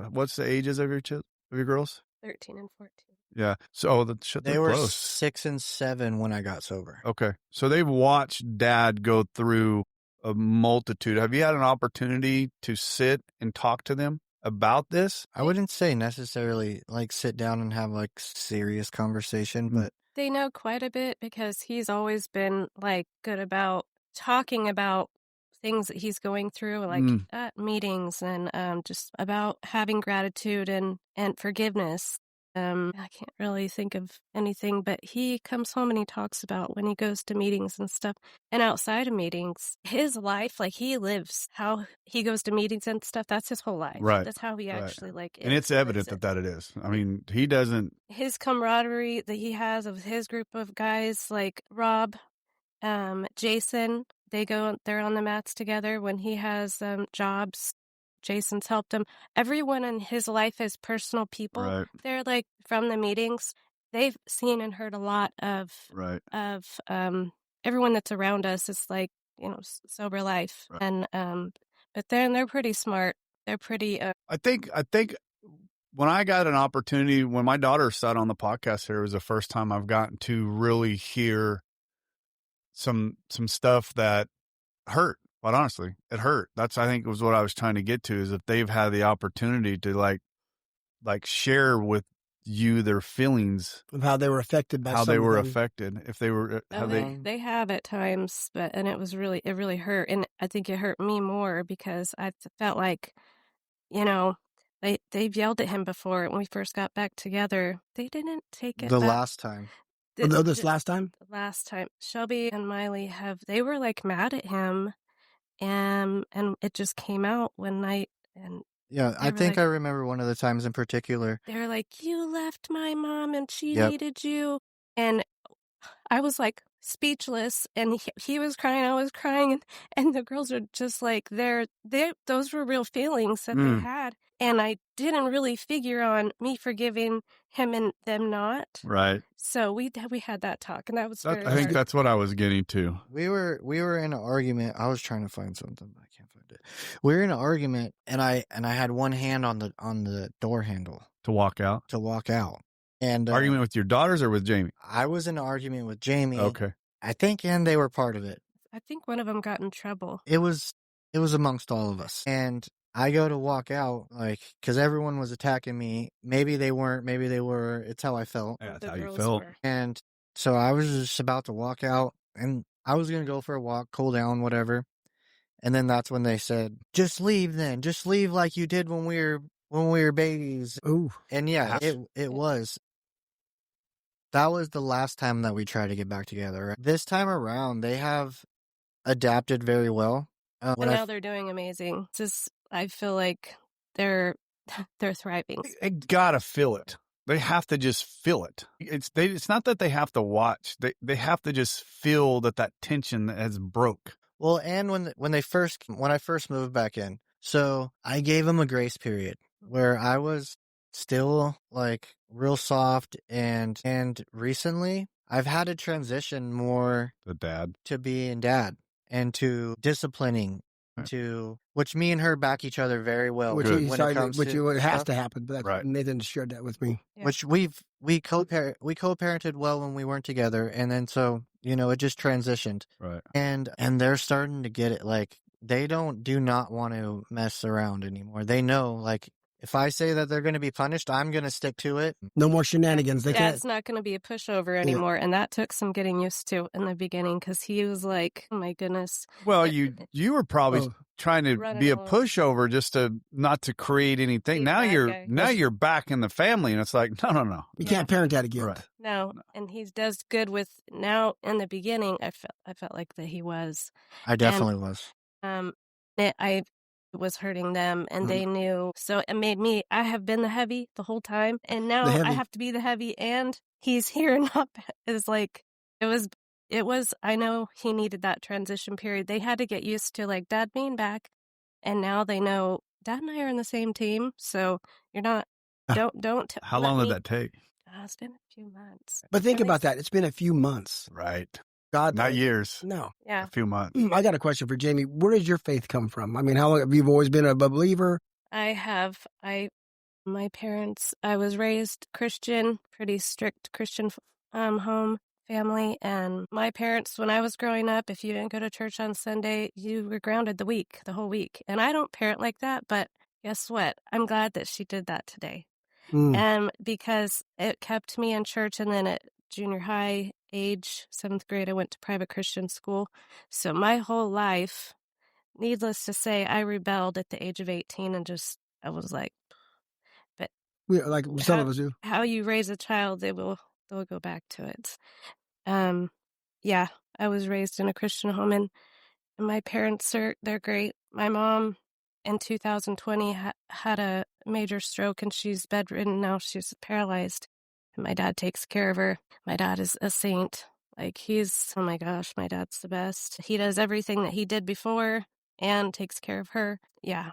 What's the ages of your girls? 13 and 14. Yeah. So they were close. 6 and 7 when I got sober. Okay. So they've watched Dad go through a multitude. Have you had an opportunity to sit and talk to them about this? I wouldn't say necessarily like sit down and have like serious conversation, but they know quite a bit because he's always been like good about talking about things that he's going through, like at meetings, and just about having gratitude and forgiveness. I can't really think of anything, but he comes home and he talks about when he goes to meetings and stuff. And outside of meetings, his life, like he lives how he goes to meetings and stuff. That's his whole life. Right. That's how he actually and it's evident that it is. I mean, he doesn't. His camaraderie that he has of his group of guys, like Rob, Jason, they're on the mats together when he has jobs. Jason's helped him. Everyone in his life is personal people. Right. They're like from the meetings. They've seen and heard a lot of everyone that's around us is like, sober life. Right. And but they're pretty smart. They're pretty I think when I got an opportunity, when my daughter sat on the podcast here, it was the first time I've gotten to really hear some stuff that hurt. But honestly, it hurt. That's, I think, was what I was trying to get to, is if they've had the opportunity to like share with you their feelings of how they were affected by how they were affected. If they were, they have at times, and it really hurt, and I think it hurt me more because I felt like, they've yelled at him before when we first got back together. They didn't take it last time. Last time? Last time, Shelby and Miley they were like mad at him. And it just came out one night, and I think I remember one of the times in particular. They were like, "You left my mom, and she needed you," and I was like speechless. And he was crying, I was crying, and the girls are just like, those were real feelings that they had, and I didn't really figure on me forgiving him and them not. Right. So we had that talk, and that was very I think that's what I was getting to. We were in an argument. I was trying to find something, but I can't find it. We were in an argument, and I had one hand on the door handle to walk out. And argument with your daughters or with Jamie? I was in an argument with Jamie. Okay. I think, and they were part of it. I think one of them got in trouble. It was amongst all of us, and I go to walk out, like, because everyone was attacking me. Maybe they weren't, maybe they were. It's how I felt. Yeah, that's how you felt. And so I was just about to walk out, and I was going to go for a walk, cool down, whatever. And then that's when they said, "Just leave then. Just leave like you did when we were babies." Ooh. And yeah, it was. That was the last time that we tried to get back together. This time around, they have adapted very well. And now they're doing amazing. I feel like they're thriving. They gotta feel it. They have to just feel it. It's not that they have to watch. They have to just feel that tension has broke. Well, and when I first moved back in, so I gave them a grace period where I was still like real soft, and recently I've had to transition more to dad, to being dad. and to disciplining, Right. to which me and her back each other very well Which Good. he when it decided, comes which to it has stuff. to happen. But that's, Right. Nathan shared that with me. Yeah. Which we co-parented well when we weren't together, and then so it just transitioned, Right. and they're starting to get it. Like they do not want to mess around anymore. They know, like, if I say that they're going to be punished, I'm going to stick to it. No more shenanigans. They can't. Dad's not going to be a pushover anymore. And that took some getting used to in the beginning because he was like, oh my goodness. Well, you were probably Oh. trying to Running be a along. pushover just to not to create anything. Be Now that you're guy. you're back in the family, and it's like no. You can't parent out of guilt. Right. No. And he does good with now. In the beginning, I felt like that he was. I definitely was. I was hurting them and they knew. So it made me, I have been the heavy the whole time. And now heavy. I have to be the heavy and he's here. Not it's like, it was, I know he needed that transition period. They had to get used to like Dad being back. And now they know Dad and I are in the same team. So you're not, don't. How let long did me- that take? It's been a few months. But think At about least- that. It's been a few months. Right. God, Not years. No. Yeah. A few months. I got a question for Jamie. Where does your faith come from? I mean, how long have you always been a believer? My parents, I was raised Christian, pretty strict Christian home family. And my parents, when I was growing up, if you didn't go to church on Sunday, you were grounded the whole week. And I don't parent like that, but guess what? I'm glad that she did that today. And because it kept me in church. And then at junior high age, 7th grade, I went to private Christian school. So my whole life, needless to say, I rebelled at the age of 18 and I was like, Like some of us do. how you raise a child, they'll go back to it. Yeah, I was raised in a Christian home and my parents they're great. My mom in 2020 had a major stroke and she's bedridden now. She's paralyzed. And my dad takes care of her. My dad is a saint. Like oh my gosh, my dad's the best. He does everything that he did before and takes care of her. Yeah.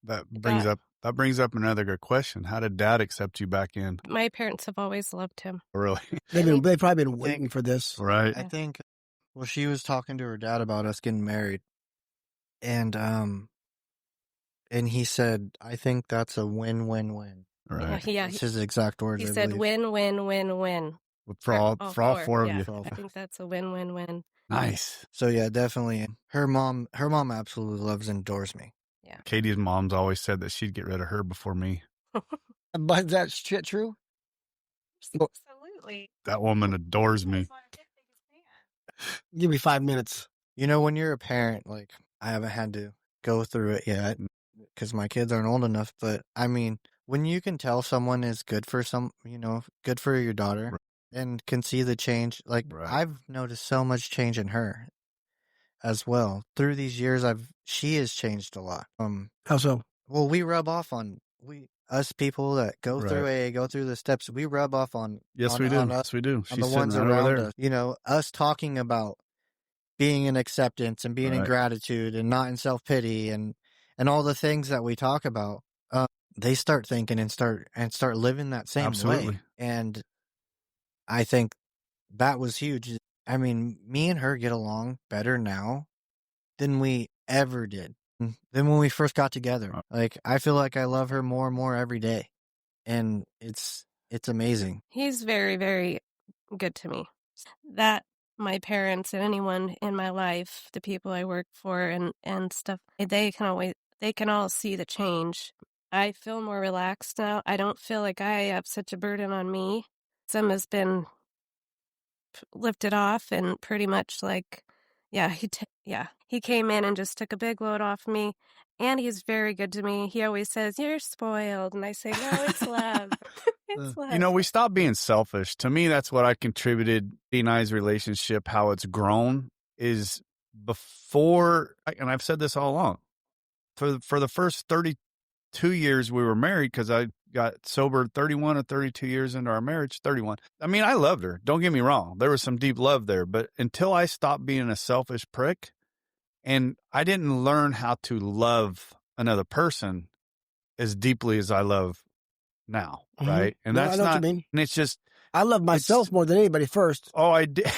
That brings up another good question. How did Dad accept you back in? My parents have always loved him. Really? They've probably been waiting for this. Right. I think, well, she was talking to her dad about us getting married, and he said, "I think that's a win-win-win." Right. Yeah. That's his exact words. He I said believe. win, win, win, win. For all four of yeah. you. I think that's a win, win, win. Nice. So yeah, definitely. Her mom absolutely loves and adores me. Katie's mom's always said that she'd get rid of her before me. But that's shit true? Absolutely. That woman adores me. Give me 5 minutes. When you're a parent, like I haven't had to go through it yet because my kids aren't old enough. But I mean, when you can tell someone is good for good for your daughter and can see the change, like Right. I've noticed so much change in her as well. Through these years, she has changed a lot. How so? Well, we rub off on us people that go through AA, go through the steps. We rub off on Yes, on, we do. on us, Yes, we do. on She's the sitting ones right over around there. us. Us talking about being in acceptance and being in Right. gratitude and not in self-pity and all the things that we talk about. They start thinking and start living that same Absolutely. way. And I think that was huge. I mean, me and her get along better now than we ever did. Than when we first got together. Right. Like I feel like I love her more and more every day. And it's amazing. He's very, very good to me. That my parents and anyone in my life, the people I work for and stuff, they can all see the change. I feel more relaxed now. I don't feel like I have such a burden on me. Some has been lifted off and pretty much like, he came in and just took a big load off me. And he's very good to me. He always says, "You're spoiled." And I say, "No, it's love." It's love. We stopped being selfish. To me, that's what I contributed. He and I's relationship, how it's grown, is before, and I've said this all along, for the first 32 years we were married, because I got sober 31 or 32 years into our marriage, 31. I mean, I loved her. Don't get me wrong. There was some deep love there. But until I stopped being a selfish prick, and I didn't learn how to love another person as deeply as I love now, Mhm. right? And No, that's I know what not, you mean. and it's just, I love myself more than anybody first. Oh, I did.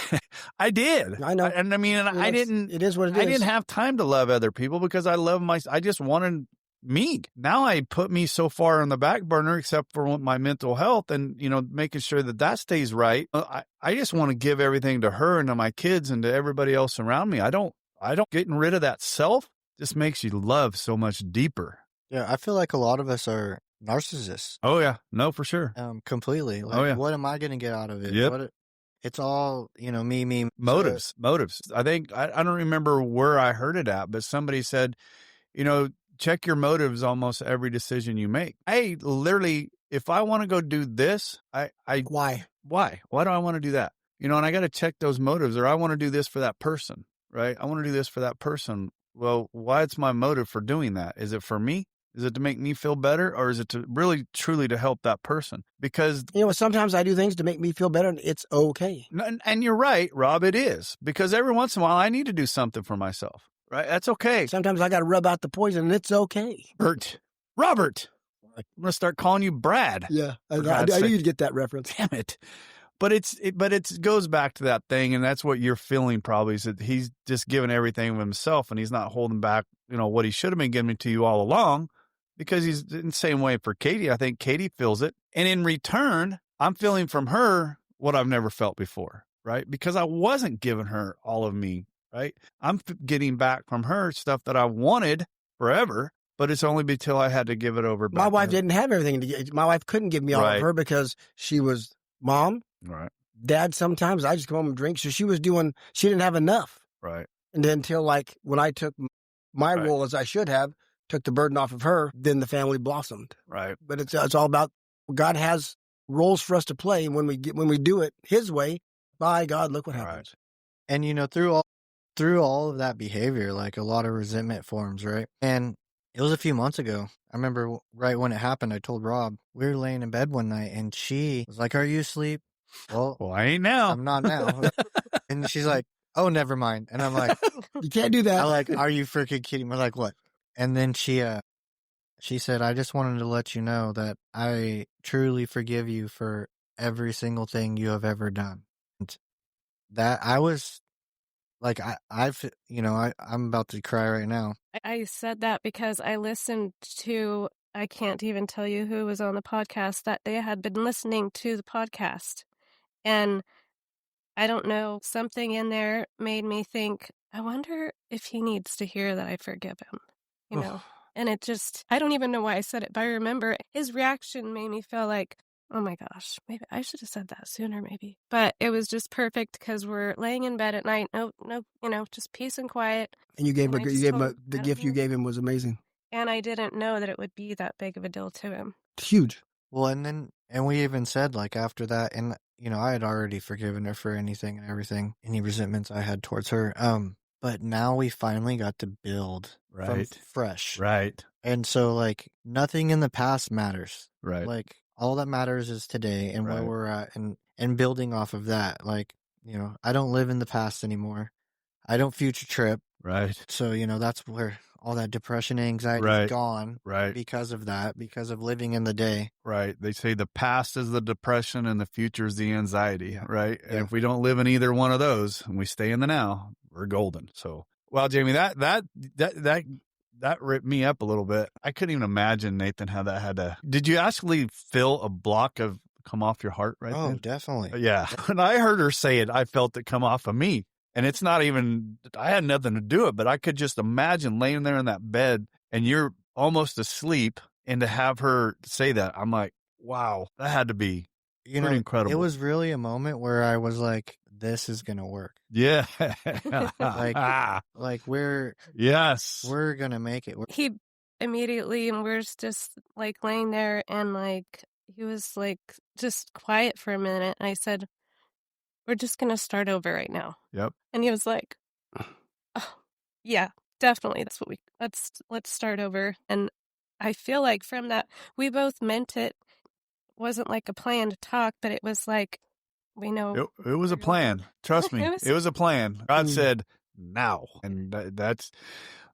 I did. I know. And I mean, and I didn't. It is what it is. I didn't have time to love other people because I love I just wanted me. Now I put me so far on the back burner, except for my mental health and, making sure that stays right. I just want to give everything to her and to my kids and to everybody else around me. I don't getting rid of that self just makes you love so much deeper. Yeah. I feel like a lot of us are narcissists. Oh yeah. No, for sure. Completely. Like, what am I going to get out of it? Yep. It's all, me. Motives. I think, I don't remember where I heard it at, but somebody said, check your motives almost every decision you make. I literally, if I want to go do this, Why? Why do I want to do that? And I got to check those motives, or I want to do this for that person, right? I want to do this for that person. Well, what's my motive for doing that? Is it for me? Is it to make me feel better, or is it to really, truly to help that person? Because sometimes I do things to make me feel better, and it's okay. And you're right, Rob. It is, because every once in a while I need to do something for myself. Right? That's okay. Sometimes I got to rub out the poison, and it's okay. Robert. I'm going to start calling you Brad. Yeah, I knew you'd get that reference. Damn it. But it goes back to that thing, and that's what you're feeling probably, is that he's just giving everything of himself, and he's not holding back, what he should have been giving to you all along, because he's in the same way for Katie. I think Katie feels it. And in return, I'm feeling from her what I've never felt before, right? Because I wasn't giving her all of me. Right. I'm getting back from her stuff that I wanted forever, but it's only until I had to give it over back. My wife didn't have everything to give. My wife couldn't give me all of her because she was mom, right? Dad. Sometimes I just come home and drink. So she didn't have enough. Right. And then until when I took my role as I should have, took the burden off of her, then the family blossomed. Right. But it's all about God has roles for us to play. And when we do it His way, by God, look what happens. Right. And through all of that behavior, like a lot of resentment forms, right? And it was a few months ago. I remember right when it happened, I told Rob, we were laying in bed one night and she was like, "Are you asleep?" Well, I ain't now. I'm not now. And she's like, "Oh, never mind." And I'm like, "You can't do that." I'm like, "Are you freaking kidding me?" Like, what? And then she said, "I just wanted to let you know that I truly forgive you for every single thing you have ever done." And that I was like, I'm about to cry right now. I said that because I listened to, I can't even tell you who was on the podcast that day. I had been listening to the podcast, and I don't know, something in there made me think, I wonder if he needs to hear that I forgive him, And it just, I don't even know why I said it, but I remember his reaction made me feel like, oh my gosh, maybe I should have said that sooner, maybe. But it was just perfect because we're laying in bed at night. No, just peace and quiet. And you gave him the gift you gave him was amazing. And I didn't know that it would be that big of a deal to him. Huge. Well, and we even said, like, after that, and I had already forgiven her for anything and everything, any resentments I had towards her. But now we finally got to build from fresh. Right. And so, like, nothing in the past matters. Right. Like, all that matters is today and where we're at, and building off of that. Like, I don't live in the past anymore. I don't future trip. Right. So, that's where all that depression and anxiety is gone. Right. Because of that, because of living in the day. Right. They say the past is the depression and the future is the anxiety. Right. Yeah. And if we don't live in either one of those and we stay in the now, we're golden. So, well, Jamie, that ripped me up a little bit. I couldn't even imagine, Nathan, how that had to. Did you actually feel a block of come off your heart right Oh, then? definitely. Yeah. When I heard her say it, I felt it come off of me. And it's not even, I had nothing to do it, but I could just imagine laying there in that bed and you're almost asleep, and to have her say that, I'm like, wow, that had to be pretty incredible. It was really a moment where I was like, this is going to work. Yeah. Like we're going to make it. He immediately, and we're just like laying there, and like he was like just quiet for a minute. And I said, we're just going to start over right now. Yep. And he was like, oh, yeah, definitely. That's what let's start over. And I feel like from that, we both meant it. Wasn't like a planned talk, but it was like, we know. It was a plan. Trust me. It was a plan. God said now. And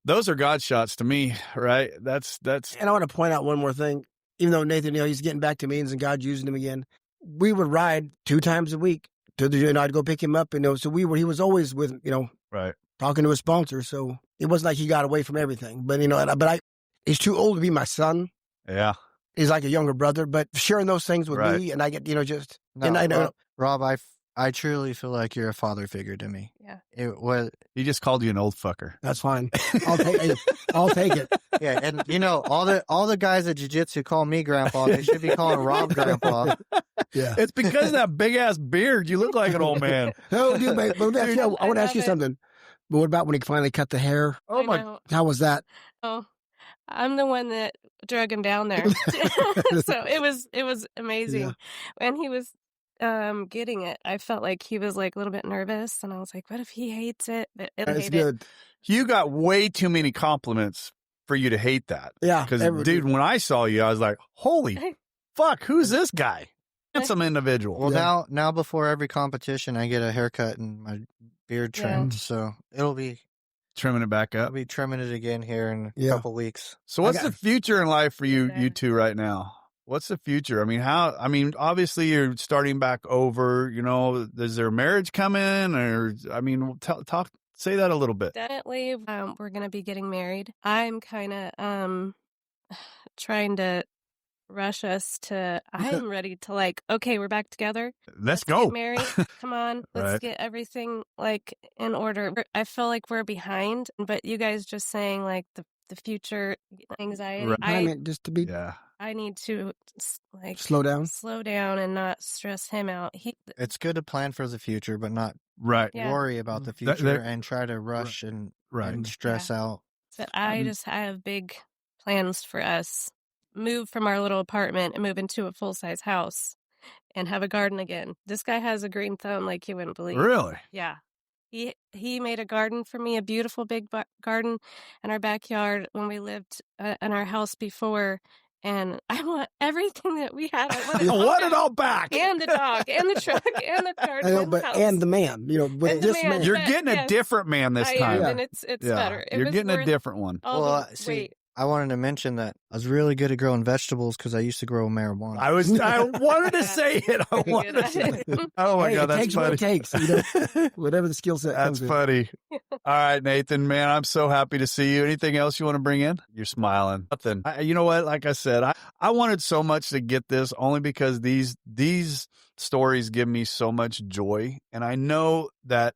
those are God shots to me, right? That's. And I want to point out one more thing. Even though Nathan, he's getting back to meetings and God's using him again. we would ride 2 times a week to the, I'd go pick him up, so he was always with, Right. talking to his sponsor. So it wasn't like he got away from everything, but, he's too old to be my son. Yeah. He's like a younger brother, but sharing those things with Right. me, and I get, just, No, and I know. Rob, I truly feel like you're a father figure to me. Yeah. It was, He just called you an old fucker. That's fine. I'll take it. yeah, and all the guys at jiu-jitsu call me grandpa. They should be calling Rob grandpa. Yeah. It's because of that big ass beard. You look like an old man. No, dude, but actually, I want to ask you love it. something. But what about when he finally cut the hair? Oh I my. know. How was that? Oh, I'm the one that drug him down there. So it was amazing. Yeah. When he was getting it, I felt like he was like a little bit nervous, and I was like, what if he hates it? But it That's hate good. You got way too many compliments for you to hate that. Yeah. Because, dude, when I saw you, I was like, holy fuck, who's this guy? Handsome individual. Well, Yeah. now before every competition, I get a haircut and my beard Yeah. trimmed. So it'll be Trimming it back I'll up. be trimming it again here in a Yeah. couple weeks. So what's I got- the future in life for you Yeah. two right now? What's the future? I mean, obviously you're starting back over, is there a marriage coming or, say that a little bit. Definitely, we're gonna be getting married. I'm kind of trying to rush us to. I'm ready to okay, we're back together. Let's Get go. married. Come on, let's Right. get everything in order. I feel like we're behind, but you guys just saying the future anxiety. Right. I mean, just to be Yeah. I need to slow down. slow down and not stress him out. It's good to plan for the future, but not Right. Yeah. worry about the That- future that- and try to rush and Right. stress out. But I have big plans for us. Move from our little apartment and move into a full-size house and have a garden again. This guy has a green thumb like you wouldn't believe. Really? Yeah. He made a garden for me, a beautiful big garden in our backyard when we lived in our house before. And I want everything that we had. I Want it all back. And the dog, and the truck, and the garden, I know, and the but house. and the man, with And the this man. man. You're But, getting a yes, different man this I time. am, and it's Yeah. better. It You're was getting a worth different one. all Well, the see, wait. I wanted to mention that I was really good at growing vegetables because I used to grow marijuana. I wanted to say it. I Pretty wanted good to at say it. it. Oh my Hey, God, it that's takes what funny. it takes, whatever the skill set That's comes in. funny. All right, Nathan, man, I'm so happy to see you. Anything else you want to bring in? You're smiling. Nothing. You know what? Like I said, I wanted so much to get this only because these stories give me so much joy. And I know that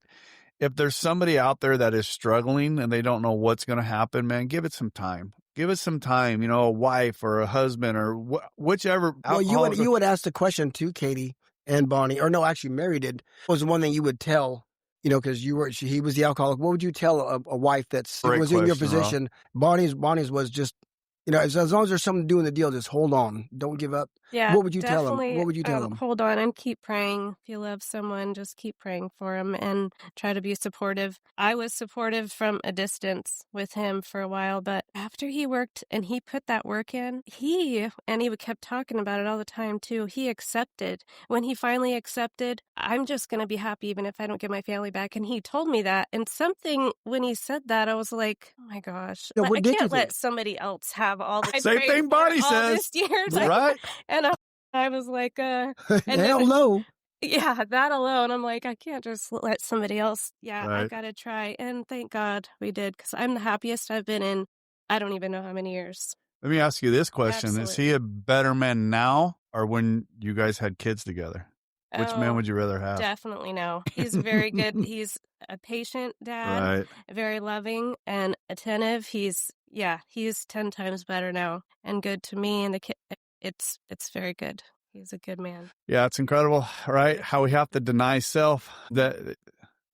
if there's somebody out there that is struggling and they don't know what's going to happen, man, give it some time. Give it some time, a wife or a husband or whichever. Well, alcoholic- you would ask the question too, Katie and Bonnie, or no, actually Mary did. Was the one thing you would tell, because he was the alcoholic. What would you tell a wife that's Great was in your question, Rob. position? Bonnie's was just, as long as there's something doing the deal, just hold on, don't give up. Yeah. What would you tell 'em? definitely, What would you tell 'em? Hold on and keep praying. If you love someone, just keep praying for them and try to be supportive. I was supportive from a distance with him for a while, but after he worked and he put that work in, he kept talking about it all the time too. He accepted. When he finally accepted, I'm just going to be happy even if I don't get my family back. And he told me that. And something, when he said that, I was like, oh my gosh, Yeah, what I did you can't let think? somebody else have all the Same thing Bonnie says. Right? And I was like, And Hell then- no. yeah, that alone, I'm like, I can't just let somebody else. Yeah, I Right. got to try. And thank God we did, because I'm the happiest I've been in, I don't even know how many years. Let me ask you this question. Is Absolutely. he a better man now or when you guys had kids together? Which Oh, man would you rather have? Definitely no. He's very good. He's a patient dad, Right. very loving and attentive. He's 10 times better now and good to me and the kid. It's very good. He's a good man. Yeah, it's incredible, right? How we have to deny self. That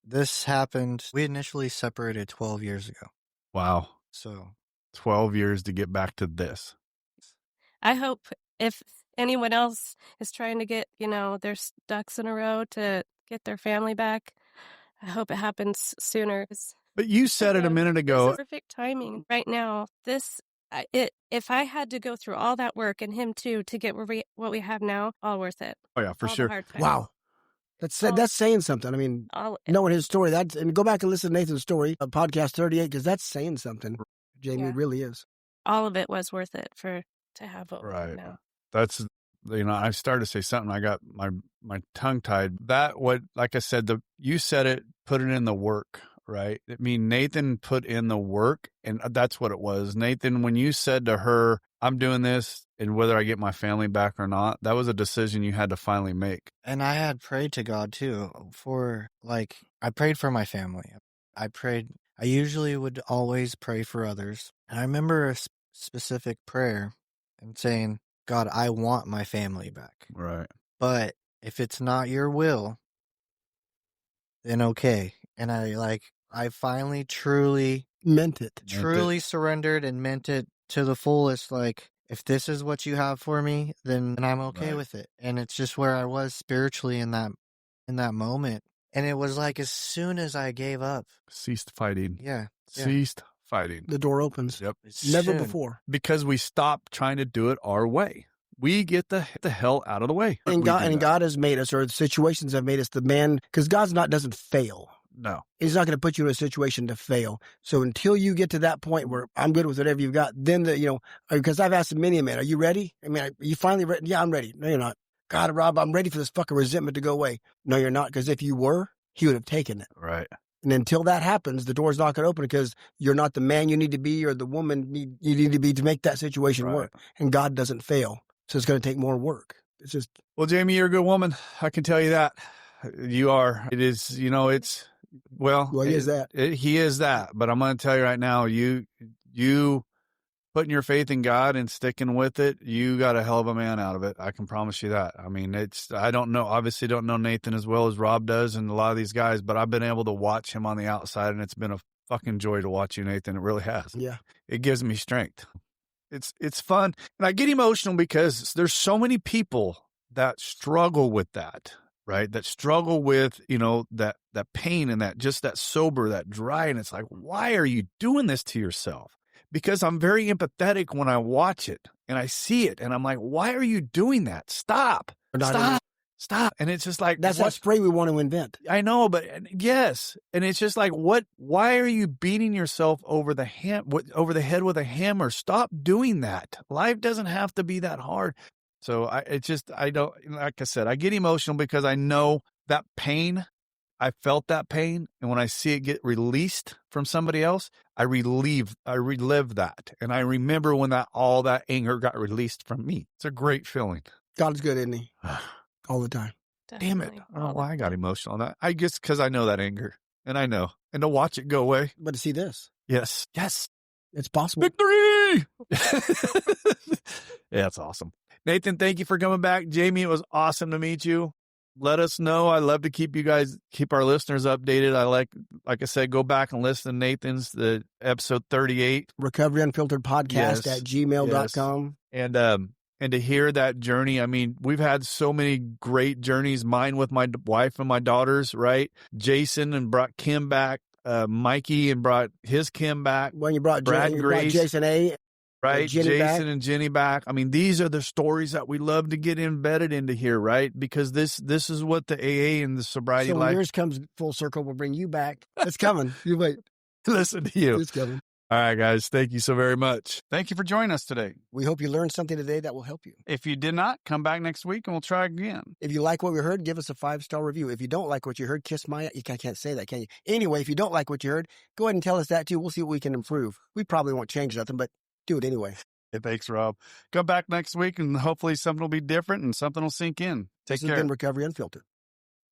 This happened. We initially separated 12 years ago. wow, So 12 years to get back to this. I hope if anyone else is trying to get, their ducks in a row to get their family back, I hope it happens sooner. But you said it a minute This ago. is perfect timing right now. If I had to go through all that work and him too to get what we have now, all worth it. Oh yeah, for All the sure. hard times. Wow. That's saying something. I mean, All knowing his story, and go back and listen to Nathan's story, podcast 38, because that's saying something. Jamie, Yeah. it really is. all of it was worth it to have what we Right. have now. That's I started to say something. I got my tongue tied. Like I said, you said it, put it in the work, right? I mean, Nathan put in the work, and that's what it was. Nathan, when you said to her, I'm doing this, and whether I get my family back or not, that was a decision you had to finally make. And I had prayed to God too I prayed for my family. I usually would always pray for others. And I remember a specific prayer and saying, God, I want my family back. Right. But if it's not your will, then okay. And I finally truly Meant it. surrendered and meant it to the fullest. Like, if this is what you have for me, then I'm okay Right. with it. And it's just where I was spiritually in that moment. And it was like, as soon as I gave up, Ceased fighting. yeah. Ceased fighting. The door opens. Yep. Never soon. before. Because we stopped trying to do it our way. We get the hell out of the way. And We do that. God has made us, or the situations have made us the man, because God's doesn't fail. No. He's not going to put you in a situation to fail. So until you get to that point where I'm good with whatever you've got, then because I've asked many a man, are you ready? I mean, are you finally ready? Yeah, I'm ready. No, you're not. God, Rob, I'm ready for this fucking resentment to go away. No, you're not. Because if you were, he would have taken it. Right. And until that happens, the door's not going to open because you're not the man you need to be or the woman you need to be to make that situation Right. work. And God doesn't fail. So it's going to take more work. It's just. Well, Jamie, you're a good woman. I can tell you that. You are. It is, it's, well, He is that. He is that. But I'm going to tell you right now, you putting your faith in God and sticking with it, you got a hell of a man out of it. I can promise you that. I mean, I obviously don't know Nathan as well as Rob does and a lot of these guys, but I've been able to watch him on the outside, and it's been a fucking joy to watch you, Nathan. It really has. Yeah. It gives me strength. It's fun. And I get emotional because there's so many people that struggle with that, right? That struggle with, that pain and that sober, that dry. And it's like, why are you doing this to yourself? Because I'm very empathetic when I watch it and I see it. And I'm like, why are you doing that? Stop. Stop. And it's just like, That's that spray we want to invent. I know, but yes. And it's just like, why are you beating yourself over the head with a hammer? Stop doing that. Life doesn't have to be that hard. So I don't, like I said, I get emotional because I know that pain. I felt that pain. And when I see it get released from somebody else, I relive that. And I remember when all that anger got released from me. It's a great feeling. God is good, isn't he? All the time. Damn it. Definitely. I don't know why I got emotional on that. I guess because I know that anger. And I know. And to watch it go away. But to see this, Yes. Yes. it's possible. Victory! Yeah, it's awesome. Nathan, thank you for coming back. Jamie, it was awesome to meet you. Let us know. I love to keep our listeners updated. I like I said, go back and listen to Nathan's, the episode 38. Recovery Unfiltered Podcast at gmail.com. And to hear that journey, I mean, we've had so many great journeys. Mine with my wife and my daughters, right? Jason and brought Kim back. Mikey and brought his Kim back. When you brought Brad Grace. Jason A. Right, Jenny Jason back. and Jenny back. I mean, these are the stories that we love to get embedded into here, right? Because this is what the AA and the sobriety So when life. yours comes full circle, we'll bring you back. It's coming. You wait. Listen to you. It's coming. All right, guys. Thank you so very much. Thank you for joining us today. We hope you learned something today that will help you. If you did not, come back next week and we'll try again. If you like what we heard, give us a 5-star review. If you don't like what you heard, kiss my... You can't say that, can you? Anyway, if you don't like what you heard, go ahead and tell us that too. We'll see what we can improve. We probably won't change nothing, but do it anyway. Hey, thanks, Rob. Come back next week and hopefully something will be different and something will sink in. Take This has care. been Recovery Unfiltered.